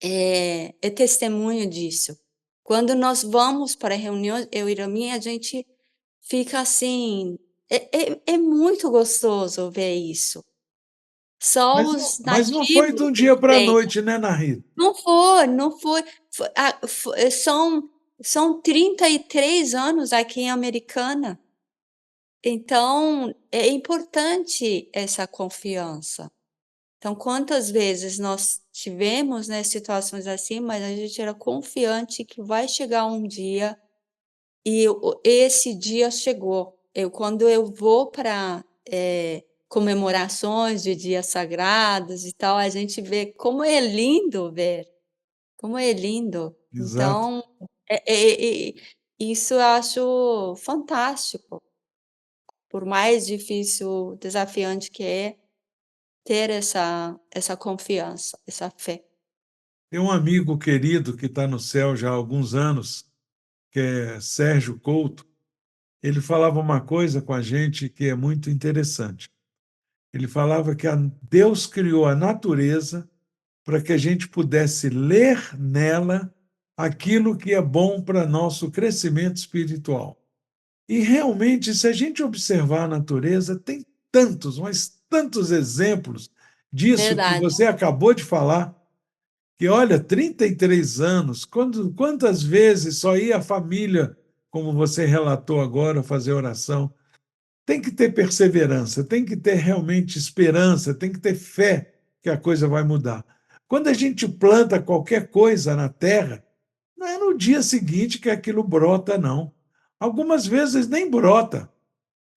é testemunho disso. Quando nós vamos para reuniões, eu e Ramin, a gente fica assim, é muito gostoso ver isso. Só os Mas não foi de nativos um dia para a entendem. noite, né, Nahid? Não foi, não foi. São 33 anos aqui em Americana, então é importante essa confiança. Então, quantas vezes nós tivemos, né, situações assim, mas a gente era confiante que vai chegar um dia, e esse dia chegou. Quando eu vou para comemorações de dias sagrados e tal, a gente vê como é lindo ver. Como é lindo. Exato. Então, isso eu acho fantástico, por mais difícil, desafiante que é, ter essa confiança, essa fé. Tem um amigo querido que está no céu já há alguns anos, que é Sérgio Couto. Ele falava uma coisa com a gente que é muito interessante. Ele falava que Deus criou a natureza para que a gente pudesse ler nela aquilo que é bom para nosso crescimento espiritual. E realmente, se a gente observar a natureza, tem tantos, mas tantos exemplos disso que Verdade. você acabou de falar, que olha, 33 anos, quantas vezes só ia a família, como você relatou agora, fazer oração. Tem que ter perseverança, tem que ter realmente esperança, tem que ter fé que a coisa vai mudar. Quando a gente planta qualquer coisa na terra, não é no dia seguinte que aquilo brota, não. Algumas vezes nem brota,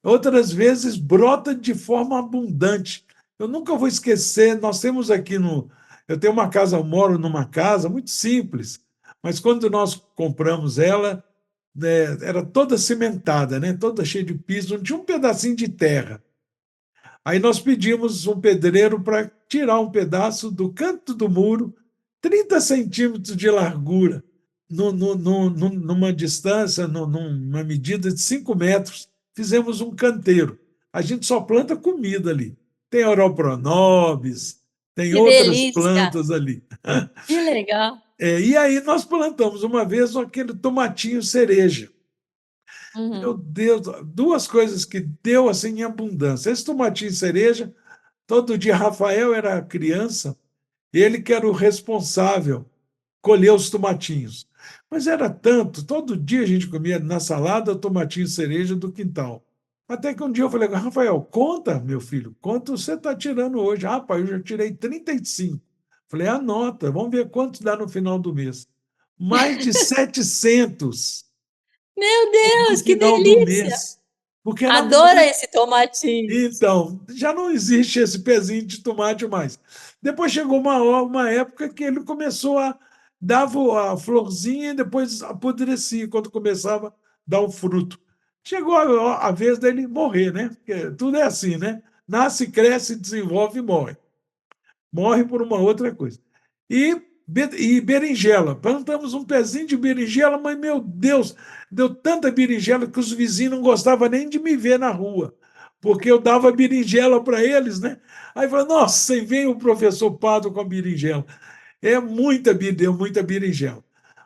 outras vezes brota de forma abundante. Eu nunca vou esquecer, nós temos aqui no. Eu tenho uma casa, eu moro numa casa muito simples, mas quando nós compramos ela, né, era toda cimentada, né, toda cheia de piso, não tinha um pedacinho de terra. Aí nós pedimos um pedreiro para tirar um pedaço do canto do muro, 30 centímetros de largura, numa distância, numa medida de 5 metros, fizemos um canteiro. A gente só planta comida ali. Tem Oropronobis, tem Que outras delícia! plantas ali. Que legal! E aí nós plantamos uma vez aquele tomatinho cereja. Meu Uhum. Deus, duas coisas que deu assim em abundância. Esse tomatinho cereja, todo dia Rafael era criança, ele que era o responsável colher os tomatinhos. Mas era tanto, todo dia a gente comia na salada tomatinho cereja do quintal. Até que um dia eu falei, Rafael, conta, meu filho, quanto você está tirando hoje? Ah, pai, eu já tirei 35. Falei, anota, vamos ver quanto dá no final do mês. Mais de 700 Meu no Deus, que final do delícia! mês. Porque era Adoro muito. esse tomatinho. Então, já não existe esse pezinho de tomate mais. Depois chegou uma época que ele começou a dava a florzinha e depois apodrecia quando começava a dar o fruto. Chegou a vez dele morrer, né? Porque tudo é assim, né? Nasce, cresce, desenvolve e morre. Morre por uma outra coisa. E berinjela. Plantamos um pezinho de berinjela, mas, meu Deus, deu tanta berinjela que os vizinhos não gostavam nem de me ver na rua, porque eu dava berinjela para eles, né? Aí falou, nossa, e vem o professor Pado com a berinjela. Deu muita berinjela.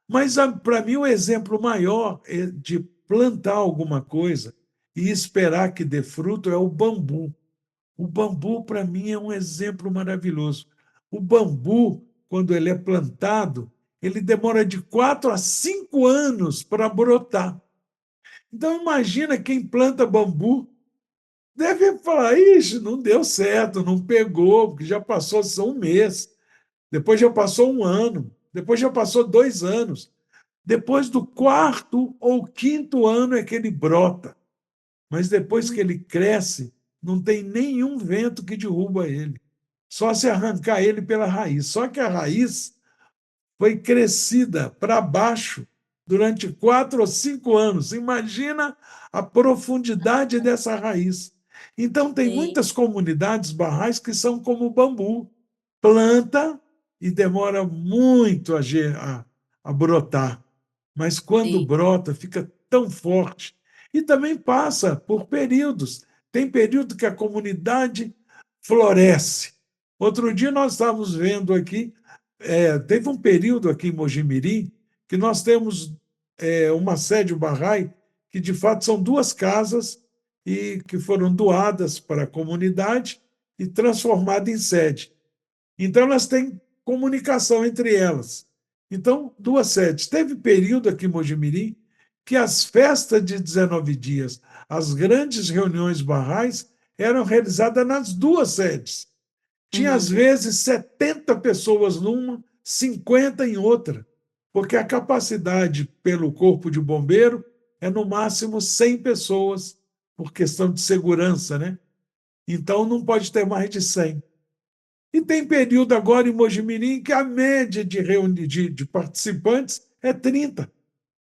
Mas, para mim, o exemplo maior de plantar alguma coisa e esperar que dê fruto é o bambu. O bambu, para mim, é um exemplo maravilhoso. O bambu, quando ele é plantado, ele demora de 4 a 5 anos para brotar. Então, imagina quem planta bambu, deve falar, ixi, não deu certo, não pegou, porque já passou só um mês, depois já passou um ano, depois já passou 2 anos. Depois do quarto ou quinto ano é que ele brota. Mas depois que ele cresce, não tem nenhum vento que derruba ele. Só se arrancar ele pela raiz. Só que a raiz foi crescida para baixo durante 4 ou 5 anos. Imagina a profundidade dessa raiz. Então, tem Sim, muitas comunidades barrais que são como o bambu. Planta e demora muito a brotar. Mas quando sim. brota, fica tão forte. E também passa por períodos. Tem período que a comunidade floresce. Outro dia nós estávamos vendo aqui, teve um período aqui em Mojimirim que nós temos uma sede, o Bahá'í, que de fato são 2 casas e que foram doadas para a comunidade e transformadas em sede. Então, elas têm comunicação entre elas. Então, 2 sedes. Teve período aqui em Mojimirim que as festas de 19 dias, as grandes reuniões barrais, eram realizadas nas 2 sedes. Tinha, às Uhum. vezes, 70 pessoas numa, 50 em outra, porque a capacidade pelo corpo de bombeiro é no máximo 100 pessoas, por questão de segurança, né? Então, não pode ter mais de 100. E tem período agora em Mojimirim que a média de participantes é 30.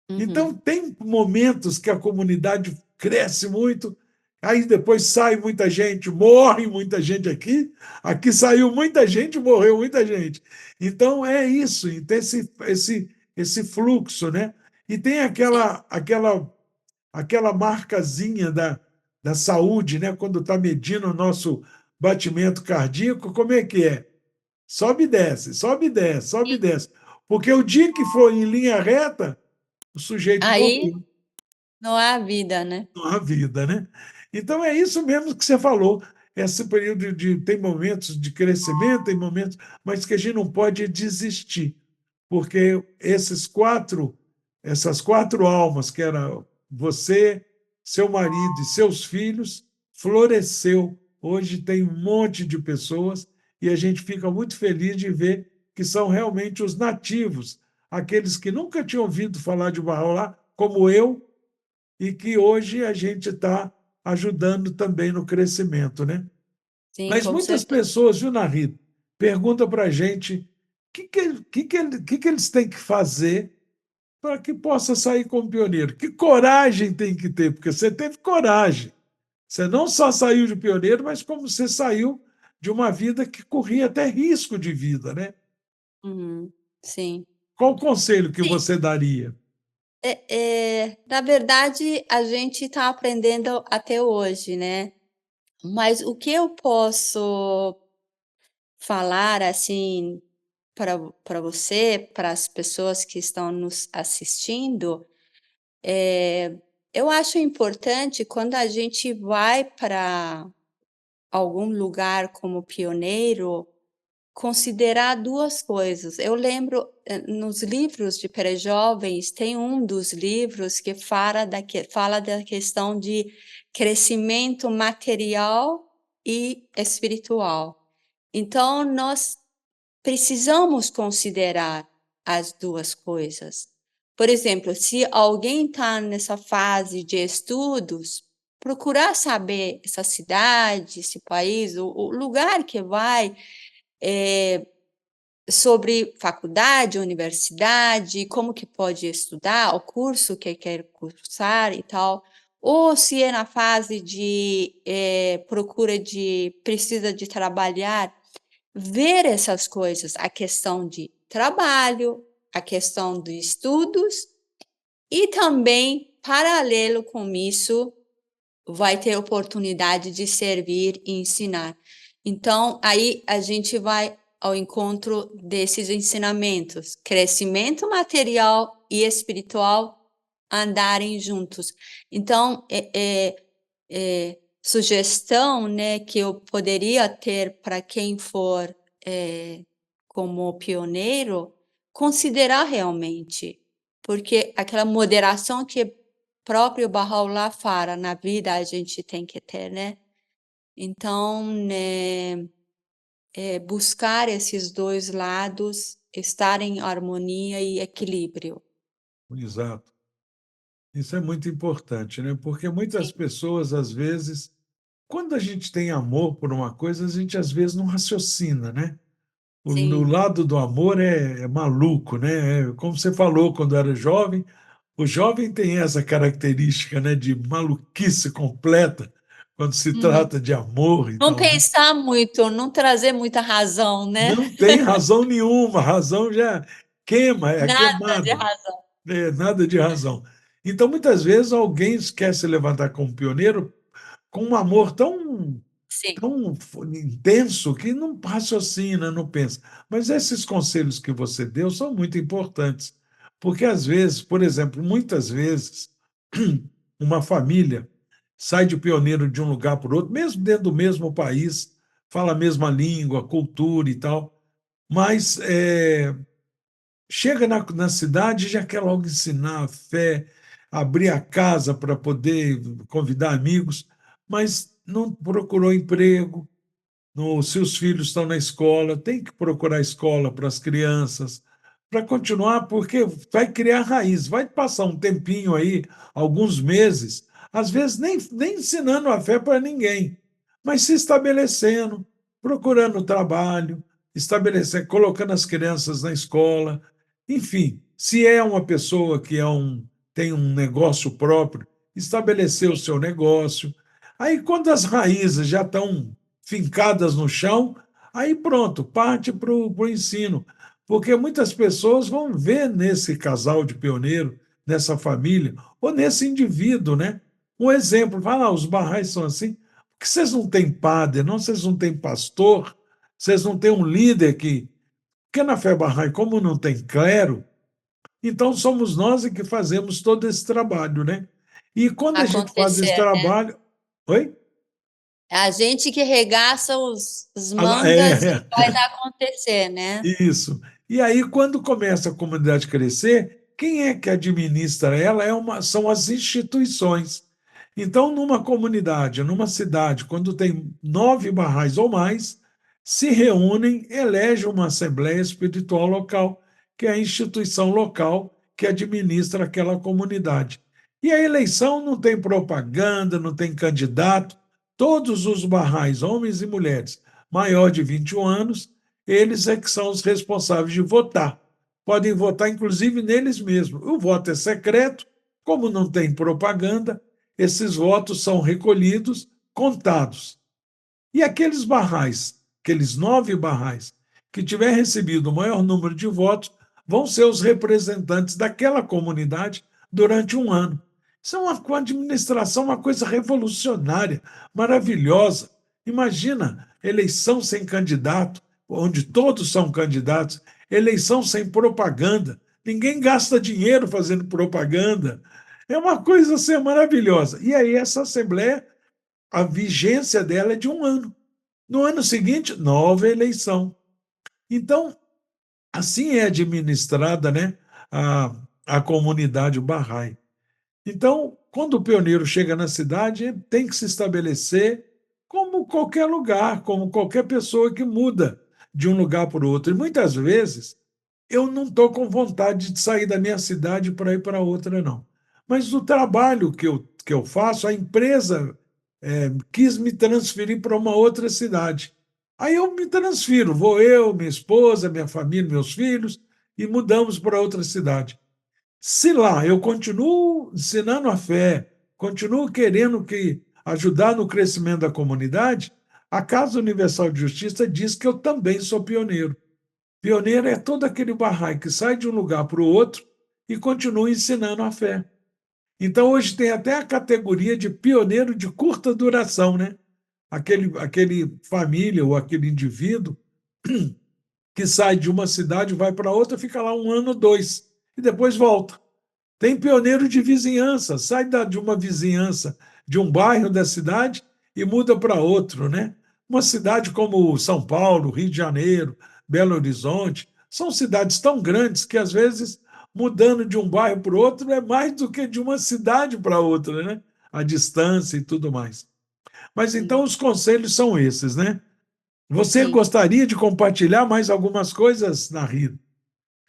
Então, Uhum. tem momentos que a comunidade cresce muito aí depois sai muita gente, morre muita gente aqui saiu muita gente, morreu muita gente. Então é isso, tem esse fluxo, né? E tem sim. aquela marcazinha da saúde, né? Quando está medindo o nosso batimento cardíaco, como é que é? Sobe e desce, sobe e desce, sobe e desce. Porque o dia que for em linha reta, o sujeito Aí morreu, não há vida, né? não há vida, né? Então é isso mesmo que você falou. Esse período tem momentos de crescimento, tem momentos, mas que a gente não pode desistir, porque essas quatro almas, que era você, seu marido e seus filhos, floresceu. Hoje tem um monte de pessoas e a gente fica muito feliz de ver que são realmente os nativos, aqueles que nunca tinham ouvido falar de Bahá'u'lláh, como eu, e que hoje a gente está ajudando também no crescimento, né? Sim, Mas com muitas certeza. pessoas, viu, Narri, perguntam para a gente o que eles têm que fazer para que possa sair como pioneiro. Que coragem tem que ter, porque você teve coragem. Você não só saiu de pioneiro, mas como você saiu de uma vida que corria até risco de vida, né? Uhum, sim. Qual o conselho que Sim, você daria? na verdade, a gente está aprendendo até hoje, né, mas o que eu posso falar, assim, para você, para as pessoas que estão nos assistindo, eu acho importante quando a gente vai para algum lugar como pioneiro, considerar 2 coisas. Eu lembro, nos livros de pré-jovens, tem um dos livros que fala da questão de crescimento material e espiritual. Então nós precisamos considerar as 2 coisas. Por exemplo, se alguém está nessa fase de estudos, procurar saber essa cidade, esse país, o lugar que vai, eh, sobre faculdade, universidade, como que pode estudar, o curso que quer cursar e tal. Ou se é na fase de, procura de precisa de trabalhar, ver essas coisas, a questão de trabalho, a questão de estudos e também, paralelo com isso, vai ter oportunidade de servir e ensinar. Então, aí a gente vai ao encontro desses ensinamentos, crescimento material e espiritual andarem juntos. Então, sugestão, né, que eu poderia ter para quem for, como pioneiro, considerar realmente, porque aquela moderação que próprio Bahá'u'lláh fala, na vida a gente tem que ter, né. Então, né, buscar esses 2 lados, estar em harmonia e equilíbrio. Exato. Isso é muito importante, né? Porque muitas Sim, pessoas, às vezes, quando a gente tem amor por uma coisa, a gente às vezes não raciocina, né? O sim. lado do amor é maluco, né? Como você falou quando era jovem, o jovem tem essa característica, né, de maluquice completa quando se Uhum. trata de amor e Não tal, né? pensar muito, não trazer muita razão, né. Não tem razão nenhuma, razão já queima, é Nada de queimada, razão. nada de razão. Então, muitas vezes, alguém quer se levantar como pioneiro com um amor Sim, tão intenso que não raciocina, não pensa. Mas esses conselhos que você deu são muito importantes, porque às vezes, por exemplo, muitas vezes, uma família sai de pioneiro de um lugar para o outro, mesmo dentro do mesmo país, fala a mesma língua, cultura e tal, mas chega na cidade e já quer logo ensinar a fé, abrir a casa para poder convidar amigos, mas não procurou emprego, se os filhos estão na escola, tem que procurar escola para as crianças, para continuar, porque vai criar raiz, vai passar um tempinho aí, alguns meses, às vezes nem ensinando a fé para ninguém, mas se estabelecendo, procurando trabalho, estabelecer, colocando as crianças na escola, enfim, se é uma pessoa que tem um negócio próprio, estabelecer o sim. seu negócio. Aí, quando as raízes já estão fincadas no chão, aí pronto, parte para o ensino. Porque muitas pessoas vão ver nesse casal de pioneiro, nessa família, ou nesse indivíduo, né? Um exemplo, fala, os barrais são assim, porque vocês não têm padre, não, vocês não têm pastor, vocês não têm um líder que. Porque na fé Bahá'í, como não tem clero, então somos nós que fazemos todo esse trabalho, né? E quando a gente faz esse acontecer, né? trabalho. Oi? É a gente que regaça os mangas e É, faz acontecer, né? isso. E aí, quando começa a comunidade a crescer, quem é que administra ela são as instituições. Então, numa comunidade, numa cidade, quando tem 9 barrais ou mais, se reúnem, elegem uma assembleia espiritual local, que é a instituição local que administra aquela comunidade. E a eleição não tem propaganda, não tem candidato, todos os barrais, homens e mulheres, maior de 21 anos, eles é que são os responsáveis de votar. Podem votar, inclusive, neles mesmos. O voto é secreto, como não tem propaganda, esses votos são recolhidos, contados. E aqueles barrais, aqueles 9 barrais, que tiver recebido o maior número de votos, vão ser os representantes daquela comunidade durante um ano. Isso é uma administração, uma coisa revolucionária, maravilhosa. Imagina eleição sem candidato, onde todos são candidatos, eleição sem propaganda. Ninguém gasta dinheiro fazendo propaganda. É uma coisa assim, maravilhosa. E aí, essa Assembleia, a vigência dela é de um ano. No ano seguinte, nova eleição. Então, assim é administrada, né, a comunidade Bahá'í. Então, quando o pioneiro chega na cidade, ele tem que se estabelecer como qualquer lugar, como qualquer pessoa que muda de um lugar para o outro. E muitas vezes eu não estou com vontade de sair da minha cidade para ir para outra, não. Mas o trabalho que eu faço, a empresa quis me transferir para uma outra cidade. Aí eu me transfiro, vou eu, minha esposa, minha família, meus filhos, e mudamos para outra cidade. Se lá eu continuo ensinando a fé, continuo querendo ajudar no crescimento da comunidade, a Casa Universal de Justiça diz que eu também sou pioneiro. Pioneiro é todo aquele barraio que sai de um lugar para o outro e continua ensinando a fé. Então, hoje tem até a categoria de pioneiro de curta duração, né? Aquele família ou aquele indivíduo que sai de uma cidade, vai para outra, fica lá um ano, dois, e depois volta. Tem pioneiro de vizinhança, sai de uma vizinhança, de um bairro da cidade e muda para outro, né? Uma cidade como São Paulo, Rio de Janeiro, Belo Horizonte, são cidades tão grandes que, às vezes, mudando de um bairro para o outro é mais do que de uma cidade para outra, né? A distância e tudo mais. Mas Sim, então os conselhos são esses, né? Você sim. gostaria de compartilhar mais algumas coisas, Narri?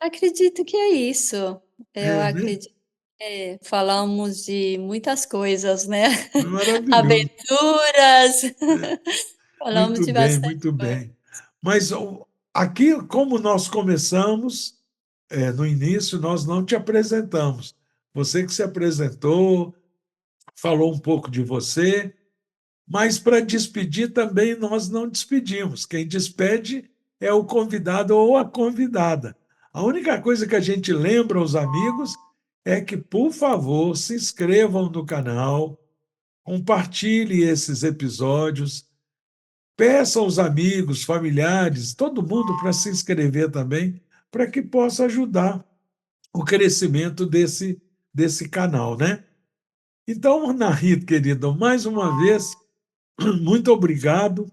Acredito que é isso. Eu É, né? acredito que falamos de muitas coisas, né? Maravilhoso. Aventuras, falamos Muito de bem, bastante muito coisa. bem. Mas aqui, como nós começamos, no início, nós não te apresentamos. Você que se apresentou, falou um pouco de você, mas para despedir também nós não despedimos. Quem despede é o convidado ou a convidada. A única coisa que a gente lembra aos amigos é que, por favor, se inscrevam no canal, compartilhe esses episódios, peça aos amigos, familiares, todo mundo para se inscrever também, para que possa ajudar o crescimento desse canal, né? Então, Nahid, querido, mais uma vez, muito obrigado.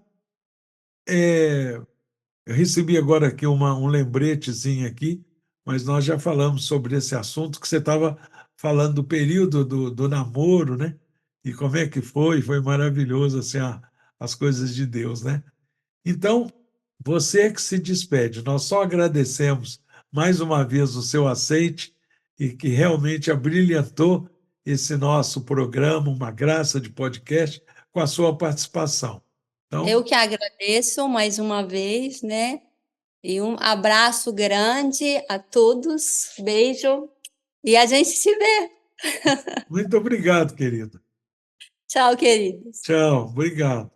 Eu recebi agora aqui um lembretezinho aqui, mas nós já falamos sobre esse assunto que você estava falando do período do namoro, né? E como é que foi? Foi maravilhoso assim, as coisas de Deus, né? Então, você é que se despede. Nós só agradecemos mais uma vez o seu aceite e que realmente abrilhantou esse nosso programa, uma graça de podcast, com a sua participação. Então, Eu que agradeço mais uma vez, né? E um abraço grande a todos. Beijo. E a gente se vê. muito obrigado, querido. Tchau, queridos. Tchau, obrigado.